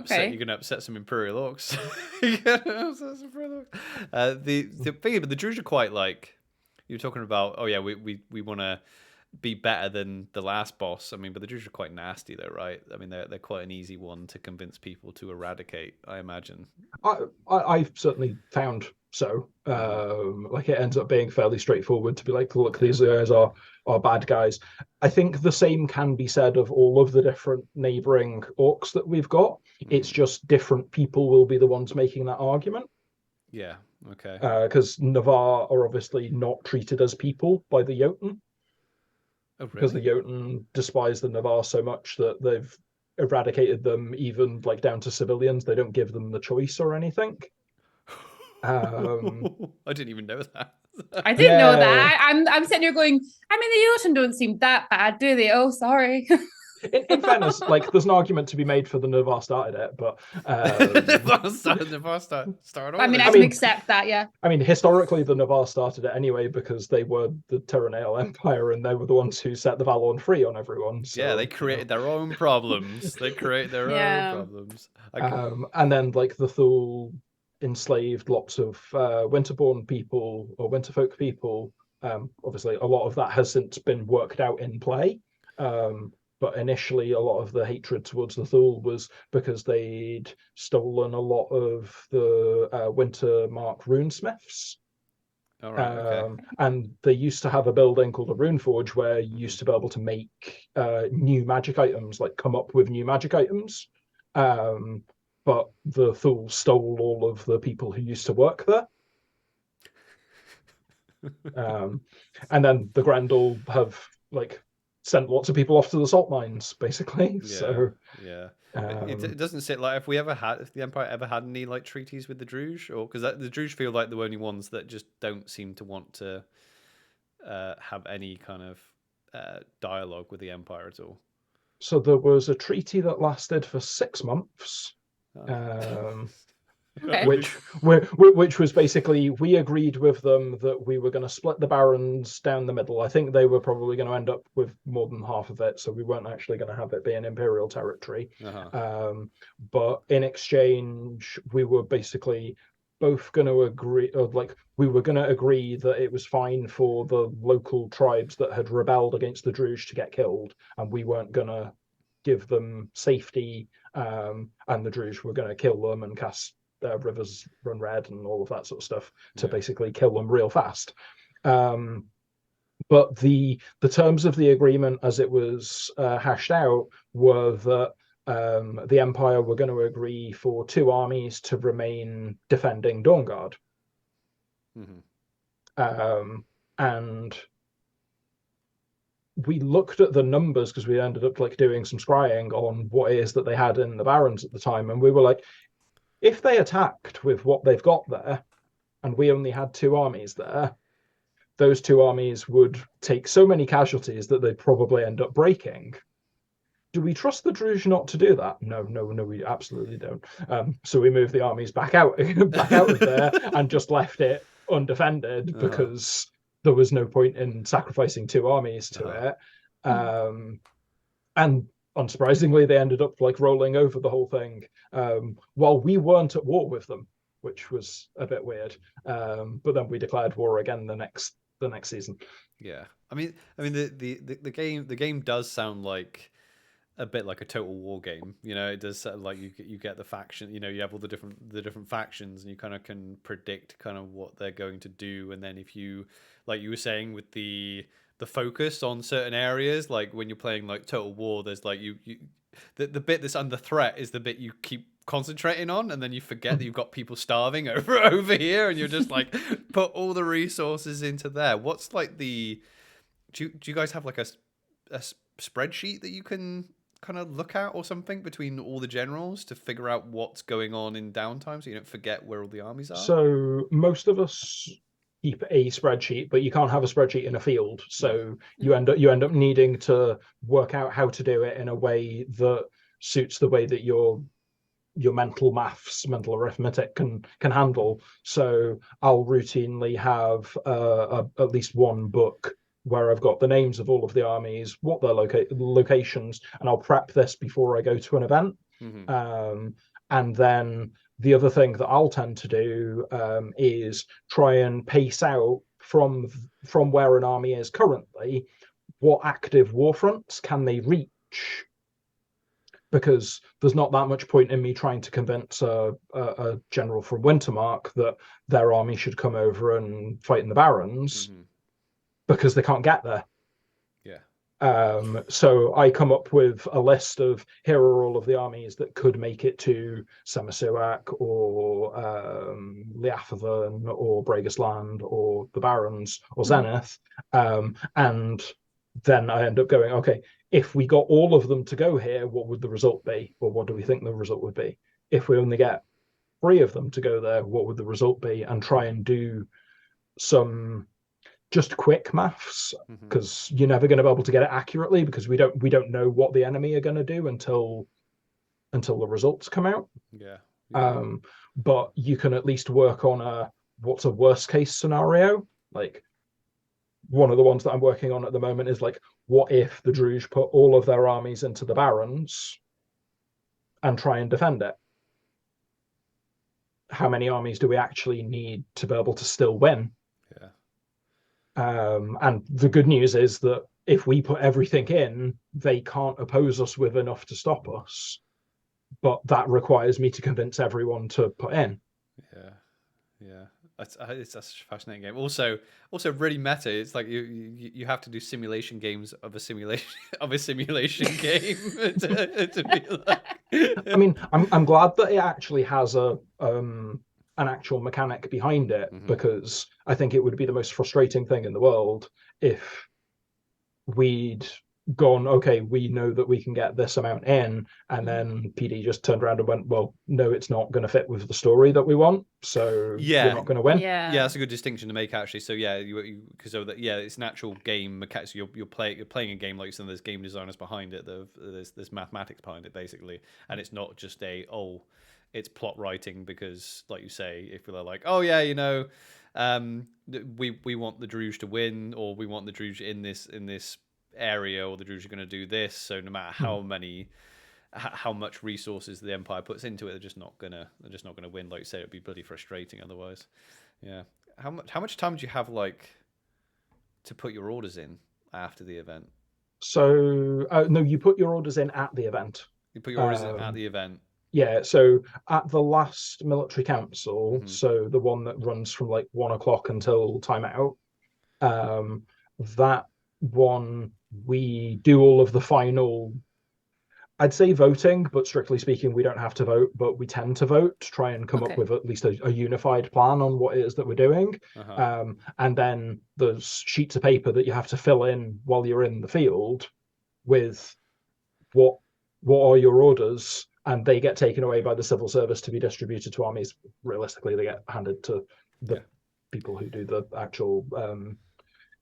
upset some Imperial Orcs. You're gonna upset some Imperial Orcs. The thing, but the Druge are quite like you were talking about. Oh yeah, we want to be better than the last boss. I mean, but the Druge are quite nasty though, right? I mean, they're quite an easy one to convince people to eradicate, I imagine. I've certainly found so. Like it ends up being fairly straightforward to be like, look, these guys are bad guys. I think the same can be said of all of the different neighboring orcs that we've got. It's just different people will be the ones making that argument. Yeah, okay. Because Navarre are obviously not treated as people by the Jotun. Oh, really? Because the Jotun despise the Navarre so much that they've eradicated them, even like down to civilians. They don't give them the choice or anything. I didn't even know that. I didn't know that. I'm sitting here going, I mean, the Jotun don't seem that bad, do they? Oh, sorry. In fairness, like there's an argument to be made for the Navarre started it, but Navarre started. I mean, I can accept that, yeah. I mean, historically, the Navarre started it anyway because they were the Terranale Empire, and they were the ones who set the Valorn free on everyone. So, yeah, they created their own problems. They create their own problems. And then, like the Thule enslaved lots of Winterborn people or Winterfolk people. Obviously, a lot of that has since been worked out in play. But initially, a lot of the hatred towards the Thule was because they'd stolen a lot of the Winter Mark runesmiths. All right, okay. And they used to have a building called a Rune Forge where you used to be able to make new magic items, like come up with new magic items. But the Thule stole all of the people who used to work there. And then the Grendel have like sent lots of people off to the salt mines, basically. It doesn't sit like if the Empire ever had any like treaties with the Druge, or because the Druge feel like the only ones that just don't seem to want to have any kind of dialogue with the Empire at all. So there was a treaty that lasted for 6 months. Okay. Which was basically we agreed with them that we were going to split the barons down the middle. I think they were probably going to end up with more than half of it, so we weren't actually going to have it be an imperial territory. But in exchange, we were basically both going to agree, or like we were going to agree that it was fine for the local tribes that had rebelled against the Druge to get killed, and we weren't going to give them safety, and the Druge were going to kill them and cast rivers run red and all of that sort of stuff to basically kill them real fast. But the terms of the agreement as it was hashed out were that the Empire were going to agree for 2 armies to remain defending Dawnguard. And we looked at the numbers because we ended up like doing some scrying on what it is that they had in the barons at the time, and we were like, if they attacked with what they've got there, and we only had 2 armies there, those 2 armies would take so many casualties that they'd probably end up breaking. Do we trust the Druge not to do that? No, we absolutely don't. So we moved the armies back out of there and just left it undefended because there was no point in sacrificing 2 armies to it. And unsurprisingly, they ended up like rolling over the whole thing while we weren't at war with them, which was a bit weird. But then we declared war again the next season. Yeah, I mean the game does sound like a bit like a Total War game. You know, it does sound like you get the faction. You know, you have all the different factions, and you kind of can predict kind of what they're going to do. And then if you, like you were saying, with the focus on certain areas, like when you're playing like Total War, there's like the bit that's under threat is the bit you keep concentrating on, and then you forget that you've got people starving over here, and you're just like put all the resources into there. What's like the do you guys have like a spreadsheet that you can kind of look at or something between all the generals to figure out what's going on in downtime so you don't forget where all the armies are? So most of us keep a spreadsheet, but you can't have a spreadsheet in a field. So you end up needing to work out how to do it in a way that suits the way that your mental arithmetic can handle. So I'll routinely have at least one book where I've got the names of all of the armies, what their locations, and I'll prep this before I go to an event. And then the other thing that I'll tend to do is try and pace out from where an army is currently, what active war fronts can they reach? Because there's not that much point in me trying to convince a general from Wintermark that their army should come over and fight in the Barrens, because they can't get there. So I come up with a list of, here are all of the armies that could make it to Semisuak or Leafhaven or Bregisland or the Barrens or Zenith. And then I end up going, okay, if we got all of them to go here, what would the result be? Or what do we think the result would be? If we only get 3 of them to go there, what would the result be? And try and do some just quick maths, because you're never going to be able to get it accurately, because we don't know what the enemy are going to do until the results come out. But you can at least work on what's a worst case scenario. Like, one of the ones that I'm working on at the moment is like, what if the Druge put all of their armies into the Barrens and try and defend it? How many armies do we actually need to be able to still win? And the good news is that if we put everything in, they can't oppose us with enough to stop us. But that requires me to convince everyone to put in. It's such a fascinating game. Also really meta. It's like you have to do simulation games of a simulation game to be like. I mean, I'm glad that it actually has an actual mechanic behind it, because I think it would be the most frustrating thing in the world if we'd gone, okay, we know that we can get this amount in, and then PD just turned around and went, well, no, it's not going to fit with the story that we want, so you're not going to win. That's a good distinction to make, actually. So because it's an actual game mechanic. So you're playing a game, like you said, there's game designers behind it, there's mathematics behind it, basically, and it's not just it's plot writing, because, like you say, if we're like, oh yeah, we want the Druge to win, or we want the Druge in this area, or the Druge are going to do this. So no matter how much resources the Empire puts into it, they're just not gonna win. Like you say, it'd be bloody frustrating otherwise. Yeah. How much time do you have, like, to put your orders in after the event? So no, you put your orders in at the event. You put your orders in at the event. Yeah, so at the last military council, so the one that runs from like 1 o'clock until timeout, that one, we do all of the final, I'd say voting, but strictly speaking, we don't have to vote, but we tend to vote to try and come up with at least a unified plan on what it is that we're doing. And then there's sheets of paper that you have to fill in while you're in the field with what are your orders, and they get taken away by the civil service to be distributed to armies. Realistically, they get handed to the people who do the actual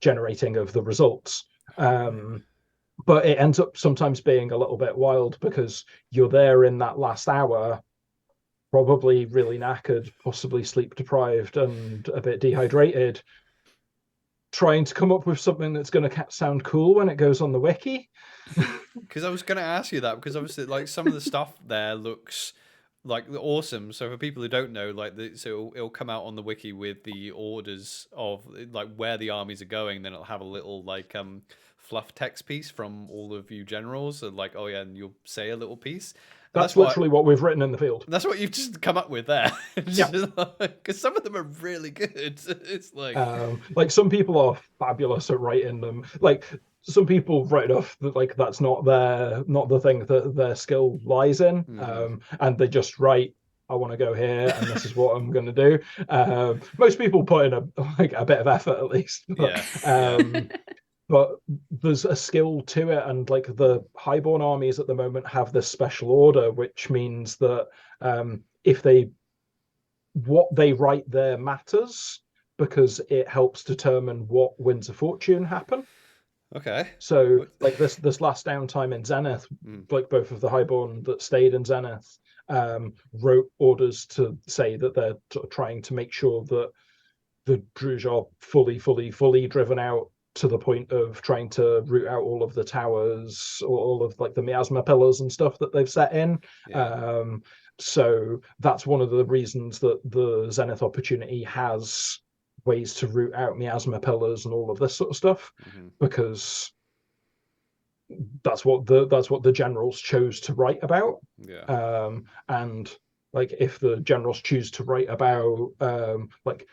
generating of the results. But it ends up sometimes being a little bit wild, because you're there in that last hour, probably really knackered, possibly sleep deprived and a bit dehydrated. trying to come up with something that's going to sound cool when it goes on the wiki. Because I was going to ask you that, because obviously, like, some of the stuff there looks like awesome. So for people who don't know, like, so it'll come out on the wiki with the orders of like where the armies are going. Then it'll have a little like fluff text piece from all of you generals, and like, oh yeah, and you'll say a little piece. That's literally what we've written in the field. That's what you've just come up with there. Yeah. Because some of them are really good. It's like some people are fabulous at writing them. Like some people write off that like that's not the thing that their skill lies in. And they just write, I want to go here and this is what I'm going to do. Most people put in a bit of effort at least. But there's a skill to it, and like the highborn armies at the moment have this special order, which means that if what they write there matters, because it helps determine what winds of fortune happen. Okay. So like this last downtime in Zenith, like both of the highborn that stayed in Zenith wrote orders to say that they're trying to make sure that the Druj are fully driven out, to the point of trying to root out all of the towers, or all of like the miasma pillars and stuff that they've set in. So that's one of the reasons that the Zenith opportunity has ways to root out miasma pillars and all of this sort of stuff, because that's what the generals chose to write about. And like if the generals choose to write about like,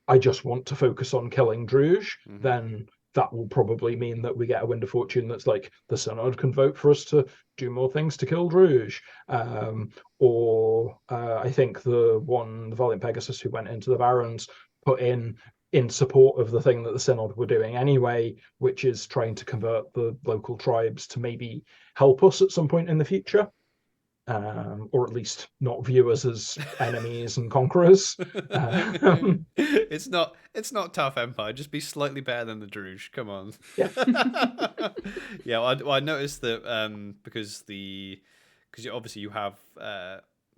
I just want to focus on killing Druj, then that will probably mean that we get a wind of fortune that's like, the Synod can vote for us to do more things to kill Druj. Or I think the Valiant Pegasus who went into the Barons put in support of the thing that the Synod were doing anyway, which is trying to convert the local tribes to maybe help us at some point in the future. Or at least not view us as enemies and conquerors. It's not tough Empire. Just be slightly better than the Druj. Come on. Yeah. Yeah. Well, I noticed that because obviously you have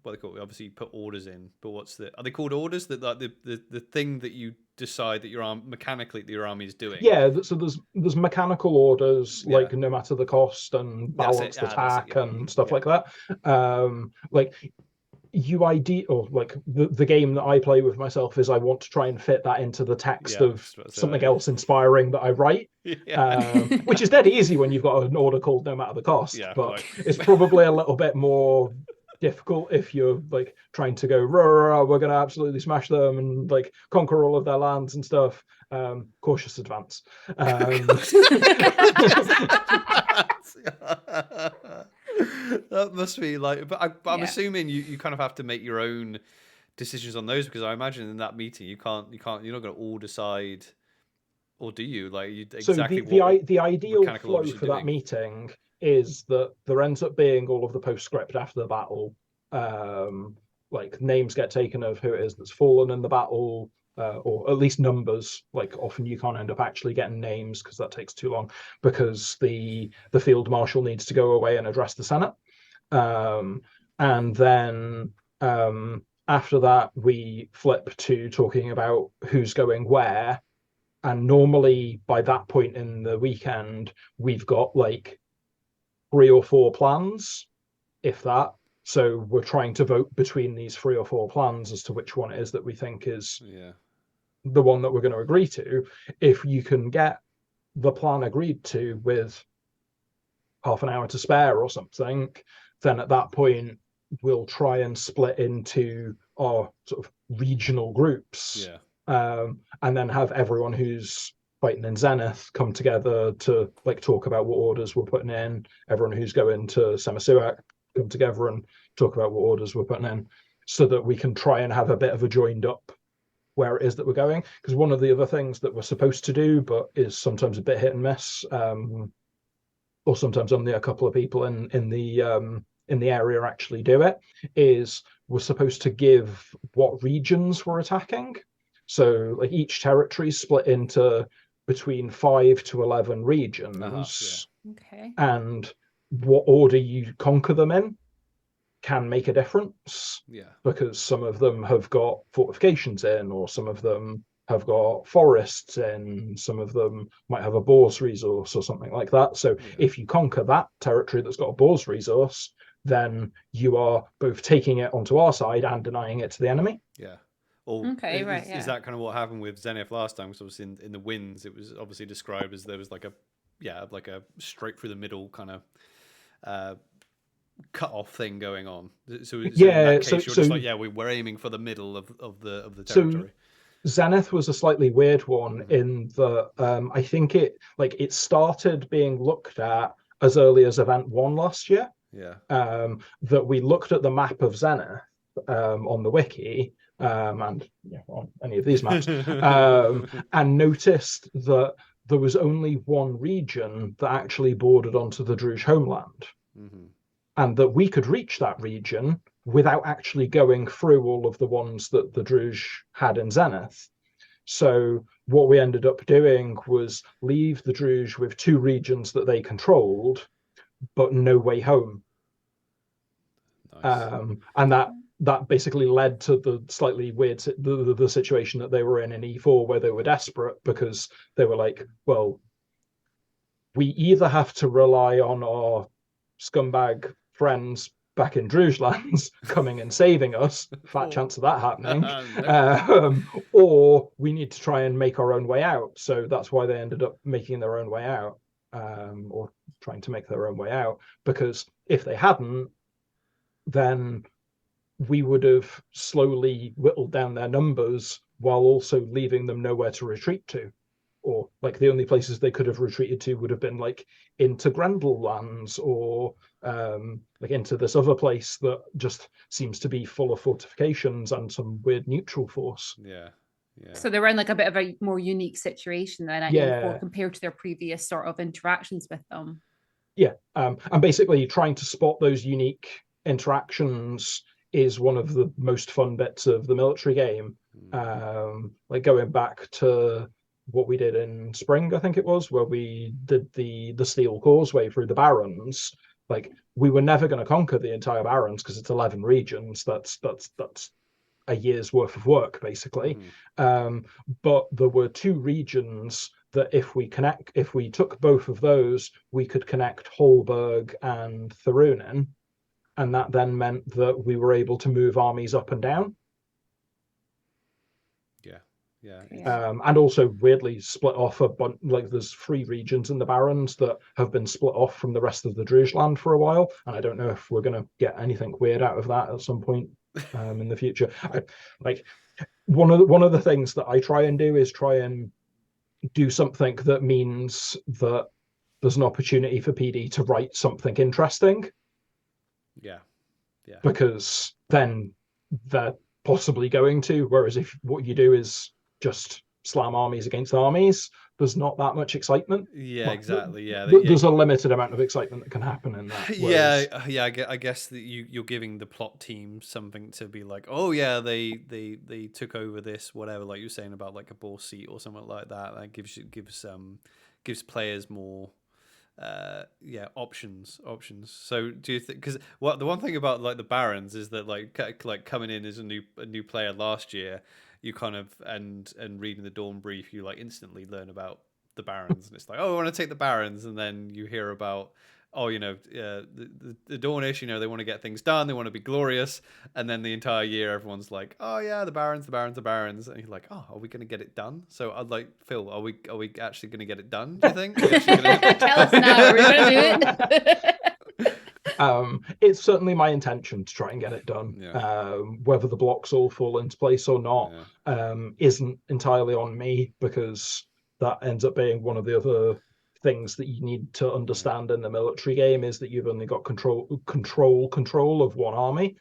what they call it. Obviously you put orders in, but are they called orders? That like the thing that you decide that mechanically that your army is doing. Yeah, so there's mechanical orders, like no matter the cost and balanced attack and stuff like that. Like UID, or like the game that I play with myself is I want to try and fit that into the text of something else inspiring that I write. Which is dead easy when you've got an order called no matter the cost. But it's probably a little bit more difficult if you're like trying to go we're gonna absolutely smash them and like conquer all of their lands and stuff. Cautious advance. That must be like, but I'm assuming you kind of have to make your own decisions on those, because I imagine in that meeting you're not going to all decide, or do you? Like exactly. So the ideal flow for that meeting is that there ends up being all of the postscript after the battle. Like names get taken of who it is that's fallen in the battle, or at least numbers. Like often you can't end up actually getting names because that takes too long, because the field marshal needs to go away and address the Senate. And then after that we flip to talking about who's going where. And normally by that point in the weekend, we've got like 3 or 4 plans, if that. So we're trying to vote between these 3 or 4 plans as to which one it is that we think is the one that we're going to agree to. If you can get the plan agreed to with half an hour to spare or something, then at that point we'll try and split into our sort of regional groups. And then have everyone who's fighting in Zenith come together to like talk about what orders we're putting in. Everyone who's going to Semisuak come together and talk about what orders we're putting in, so that we can try and have a bit of a joined up where it is that we're going. Because one of the other things that we're supposed to do, but is sometimes a bit hit and miss, or sometimes only a couple of people in the area actually do it, is we're supposed to give what regions we're attacking. So like each territory is split into between 5 to 11 regions. Okay. And what order you conquer them in can make a difference. Because some of them have got fortifications in, or some of them have got forests in, some of them might have a boar's resource or something like that. So if you conquer that territory that's got a boar's resource, then you are both taking it onto our side and denying it to the enemy. Yeah. Or okay, right, is that kind of what happened with Zenith last time? Because obviously in the winds, it was obviously described as there was like a straight through the middle kind of cut off thing going on. So in that case, you're just like, we're aiming for the middle of the territory. So Zenith was a slightly weird one in that I think it started being looked at as early as Event 1 last year. Yeah. That we looked at the map of Zenith on the wiki and on any of these maps and noticed that there was only one region that actually bordered onto the Druge homeland, and that we could reach that region without actually going through all of the ones that the Druge had in Zenith. So what we ended up doing was leave the Druge with 2 regions that they controlled, but no way home. Nice. And that basically led to the slightly weird the situation that they were in E4, where they were desperate because they were like, well, we either have to rely on our scumbag friends back in Druge lands coming and saving us, fat chance of that happening, or we need to try and make our own way out. So that's why they ended up making their own way out, or trying to make their own way out, because if they hadn't, then we would have slowly whittled down their numbers while also leaving them nowhere to retreat to. Or like the only places they could have retreated to would have been like into Grendel lands, or like into this other place that just seems to be full of fortifications and some weird neutral force. Yeah. So they were in like a bit of a more unique situation then, compared to their previous sort of interactions with them. Yeah, and basically trying to spot those unique interactions is one of the most fun bits of the military game. Like going back to what we did in spring, I think it was, where we did the Steel Causeway through the Barrens. Like, we were never going to conquer the entire Barrens because it's 11 regions. That's a year's worth of work, basically. But there were 2 regions that if we took both of those, we could connect Holberg and Thurunin, and that then meant that we were able to move armies up and down. And also weirdly split off a bunch. Like, there's 3 regions in the Barrens that have been split off from the rest of the Druge land for a while, and I don't know if we're going to get anything weird out of that at some point in the future. One of the things that I try and do is try and do something that means that there's an opportunity for PD to write something interesting. Yeah. Because then they're possibly going to. Whereas if what you do is just slam armies against armies, there's not that much excitement. Yeah, exactly. Yeah, there's a limited amount of excitement that can happen in that. Whereas... I guess that you're giving the plot team something to be like, oh yeah, they took over this, whatever, like you were saying about like a ball seat or something like that. That gives players more options. So do you think, because the one thing about like the Barons is that like coming in as a new player last year, you kind of and reading the Dawn Brief, you like instantly learn about the Barons, and it's like, oh, I want to take the Barons, and then you hear about, oh, the Dornish, they want to get things done, they want to be glorious, and then the entire year everyone's like, oh yeah, the Barons, and you're like, oh, are we going to get it done? So I'd like, Phill, are we actually going to get it done, do you think? Tell us now, are we going to do it? It's certainly my intention to try and get it done. Whether the blocks all fall into place or not isn't entirely on me, because that ends up being one of the other things that you need to understand in the military game, is that you've only got control of one army,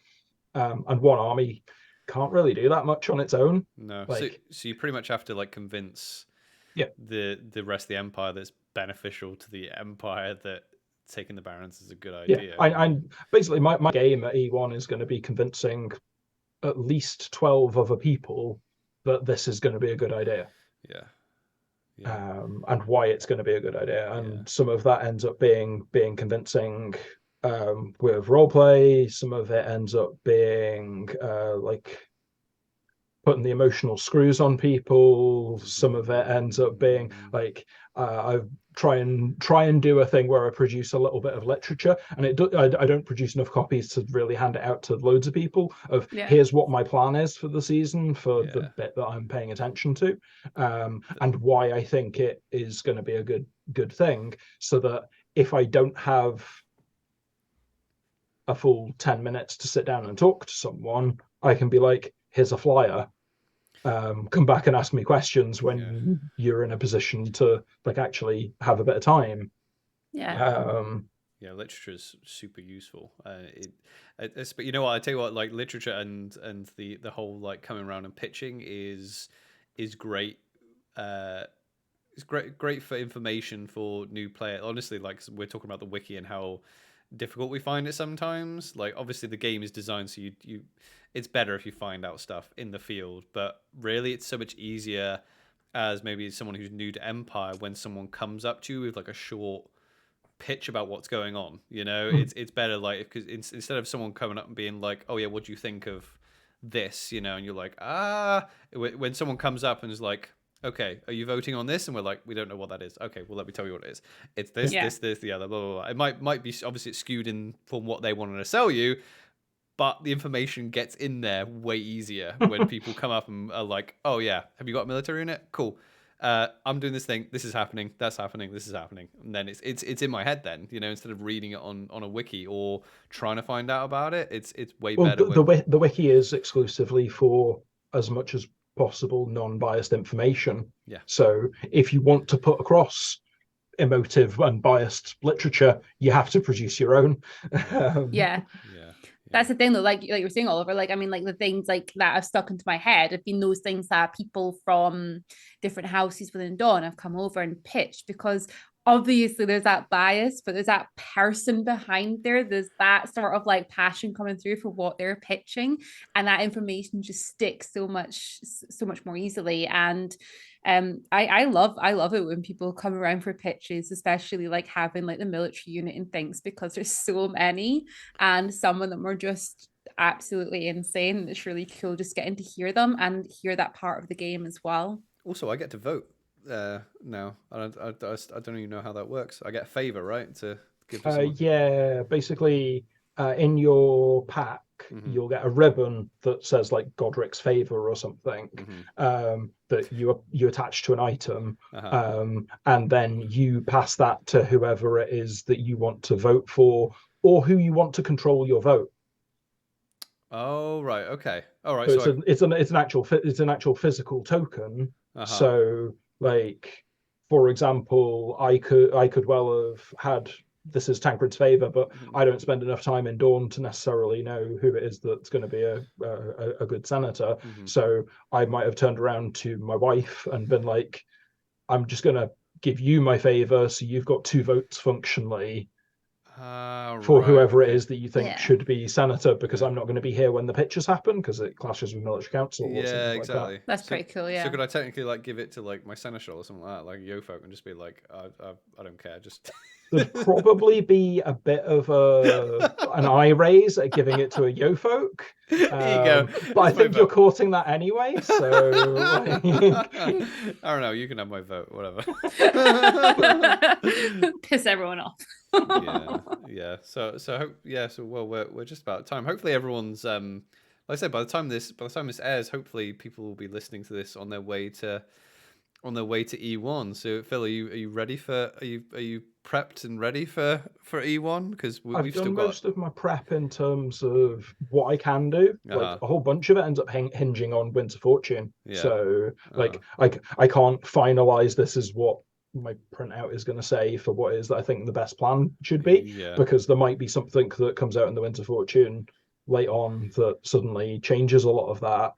and one army can't really do that much on its own. No, so you pretty much have to like convince the rest of the Empire that it's beneficial to the Empire that taking the Barons is a good idea. I basically my game at E1 is going to be convincing at least 12 other people that this is going to be a good idea. And why it's going to be a good idea, and some of that ends up being convincing with roleplay. Some of it ends up being putting the emotional screws on people. Some of it ends up being like I try and do a thing where I produce a little bit of literature, and I don't produce enough copies to really hand it out to loads of people of here's what my plan is for the season for the bit that I'm paying attention to, and why I think it is going to be a good thing, so that if I don't have a full 10 minutes to sit down and talk to someone, I can be like, here's a flyer, come back and ask me questions when you're in a position to like actually have a bit of time. Literature is super useful. But you know what, I tell you what, like literature and the whole like coming around and pitching is great. It's great for information for new players. Honestly, like we're talking about the wiki and how difficult we find it sometimes. Like obviously the game is designed so you it's better if you find out stuff in the field, but really it's so much easier as maybe someone who's new to Empire when someone comes up to you with like a short pitch about what's going on, you know. It's better like because instead of someone coming up and being like, oh yeah, what do you think of this, you know, and you're like, when someone comes up and is like, okay, are you voting on this? And we're like, we don't know what that is. Okay, well, let me tell you what it is. It's this, this, the other, blah, blah, blah. It might be, obviously it's skewed in from what they wanted to sell you, but the information gets in there way easier when people come up and are like, oh yeah, have you got a military in it? Cool. I'm doing this thing. This is happening. That's happening. This is happening. And then it's in my head then, you know, instead of reading it on a wiki or trying to find out about it, it's way better. The wiki is exclusively for as much as possible non-biased information. So if you want to put across emotive and biased literature, you have to produce your own. That's the thing though, like you were saying, Oliver, like I mean, like the things like that have stuck into my head have been those things that people from different houses within Dawn have come over and pitched, because obviously there's that bias, but there's that person behind there's that sort of like passion coming through for what they're pitching, and that information just sticks so much more easily. And I love it when people come around for pitches, especially like having like the military unit and things, because there's so many and some of them are just absolutely insane. It's really cool just getting to hear them and hear that part of the game as well. Also, I get to vote now. I don't even know how that works. I get a favor, right, to give to someone? Basically in your pack you'll get a ribbon that says like Godric's favor or something, that you attach to an item, and then you pass that to whoever it is that you want to vote for or who you want to control your vote. Oh right, okay, all right. So it's an actual physical token. So like, for example, I could well have had, this is Tancred's favor, but I don't spend enough time in Dawn to necessarily know who it is that's going to be a good senator. So I might have turned around to my wife and been like, I'm just going to give you my favor, so you've got 2 votes functionally for whoever it is that you think should be senator, because I'm not going to be here when the pitches happen because it clashes with military council. Yeah, exactly. Like that. That's pretty cool. Yeah. So could I technically like give it to like my seneschal or something like that, like a Yo-folk, and just be like, I don't care, just. There'd probably be a bit of an eye raise at giving it to a Yo-folk. There you go. But I think you're courting that anyway, so like... I don't know, you can have my vote, whatever. Piss everyone off. Yeah. So well, we're just about time. Hopefully everyone's like I said, by the time this airs, hopefully people will be listening to this on their way to E1. So Phill, are you ready for? Are you prepped and ready for E1? Because I've done most of my prep in terms of what I can do. Like a whole bunch of it ends up hinging on Winds of Fortune. So like I can't finalize this as what my printout is going to say for what is that I think the best plan should be, because there might be something that comes out in the Winds of Fortune late on that suddenly changes a lot of that.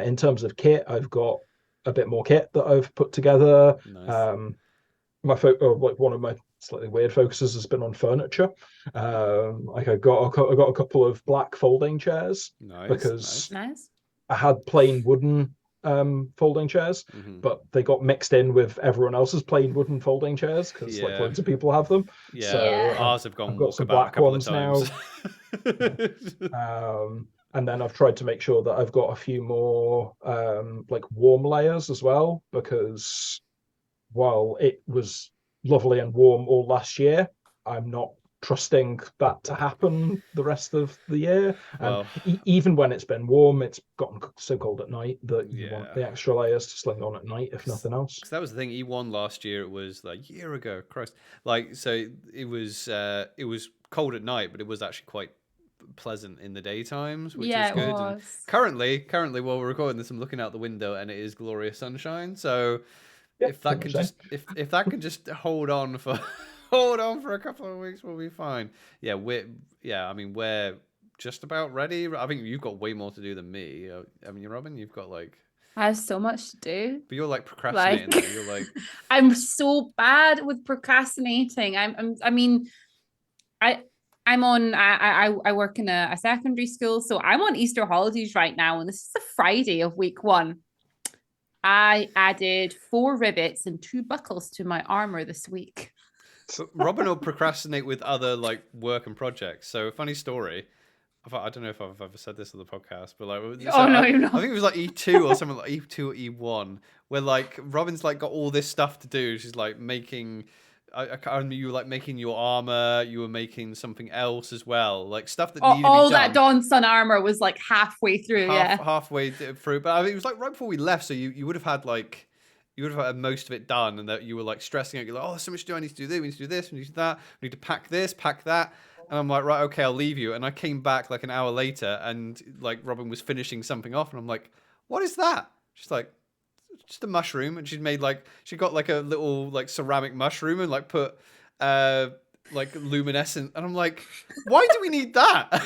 In terms of kit, I've got a bit more kit that I've put together. Nice. Like one of my slightly weird focuses has been on furniture. Like I got a couple of black folding chairs, because I had plain wooden folding chairs, but they got mixed in with everyone else's plain wooden folding chairs because like loads of people have them. So ours have gone. I've got some black ones now. And then I've tried to make sure that I've got a few more like warm layers as well, because while it was lovely and warm all last year, I'm not trusting that to happen the rest of the year. And even when it's been warm, it's gotten so cold at night that you want the extra layers to sling on at night, if nothing else. Because that was the thing. E1 last year, it was like a year ago. Christ, like so it was cold at night, but it was actually quite pleasant in the daytimes, which was good. And currently, while we're recording this, I'm looking out the window and it is glorious sunshine. So if that can just if that can just hold on for a couple of weeks, we'll be fine. Yeah, we're just about ready. I think you've got way more to do than me. I mean, Robin, you've got like I have so much to do. But you're like procrastinating. Like, you're like I'm so bad with procrastinating. I work in a secondary school, so I'm on Easter holidays right now, and this is the Friday of week 1. I added 4 rivets and 2 buckles to my armor this week. So Robin will procrastinate with other like work and projects. So funny story. I don't know if I've ever said this on the podcast, but like, I think it was like E2 or something like E2 or E1, where like Robin's like got all this stuff to do. She's like making. You were like making your armor. You were making something else as well, like stuff that needed to be done. All that Dawn Sun armor was like halfway through, halfway through. But I think it was like right before we left, so you would have had like. You would have had most of it done, and that you were like stressing out. You're like, oh, there's so much to do. I need to do this. We need to do this. We need to do that. We need to pack this, pack that. And I'm like, right, okay, I'll leave you. And I came back like an hour later, and like Robin was finishing something off, and I'm like, what is that? She's like, just a mushroom, and she got like a little like ceramic mushroom and like put like luminescent, and I'm like, why do we need that?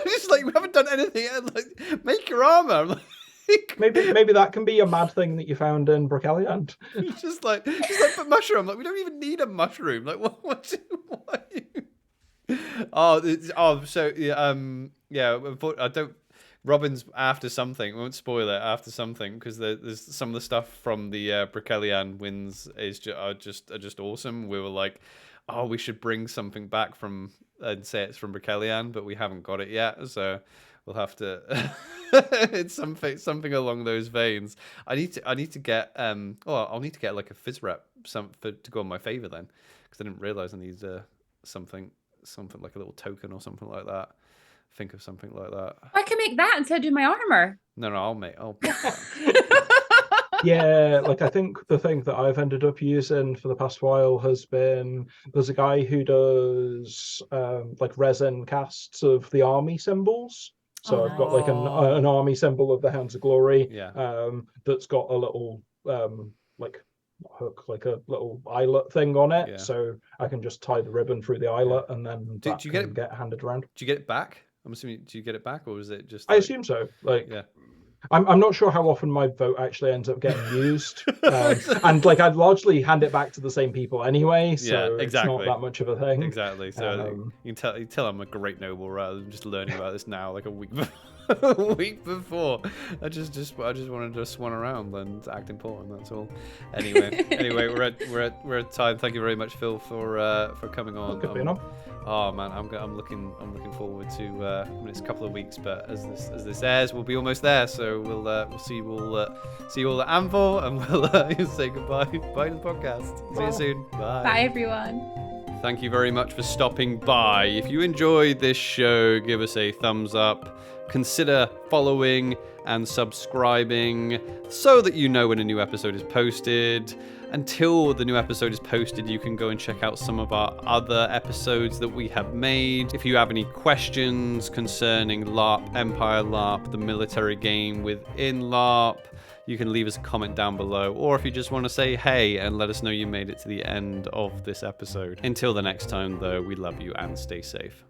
She's like, we haven't done anything. Like, make your armor. I'm like. Maybe that can be a mad thing that you found in Broceliand. just like but mushroom. I'm like, we don't even need a mushroom. Like what so I don't. Robin's after something. We won't spoil it. After something, because there's some of the stuff from the Broceliand wins are just awesome. We were like, oh, we should bring something back from and say it's from Broceliand, but we haven't got it yet. So we'll have to. It's something along those veins. I need to get I'll need to get like a fizz wrap to go in my favor then, because I didn't realize I need something like a little token or something like that. Think of something like that. I can make that instead of doing my armor. No, I'll Yeah, like I think the thing that I've ended up using for the past while has been, there's a guy who does like resin casts of the army symbols. So I've got like an army symbol of the Hounds of Glory. That's got a little like hook, like a little eyelet thing on it. So I can just tie the ribbon through the eyelet, and then do you get handed around. Do you get it back? I'm assuming, do you get it back, or is it just? I assume so. Like, I'm not sure how often my vote actually ends up getting used, and like I'd largely hand it back to the same people anyway, so it's not that much of a thing. Exactly. So you can tell I'm a great noble rather than just learning about this now, like a week before. I just wanted to swan around and act important. That's all. Anyway, we're at time. Thank you very much, Phill, for coming on. Good being on. Oh man, I'm looking forward to. I mean, it's a couple of weeks, but as this airs, we'll be almost there. So we'll see you all at Anvil, and we'll say goodbye to the podcast. See you soon. Bye. Bye everyone. Thank you very much for stopping by. If you enjoyed this show, give us a thumbs up. Consider following and subscribing so that you know when a new episode is posted. Until the new episode is posted, you can go and check out some of our other episodes that we have made. If you have any questions concerning LARP, Empire LARP, the military game within LARP, you can leave us a comment down below. Or if you just want to say hey and let us know you made it to the end of this episode. Until the next time, though, we love you and stay safe.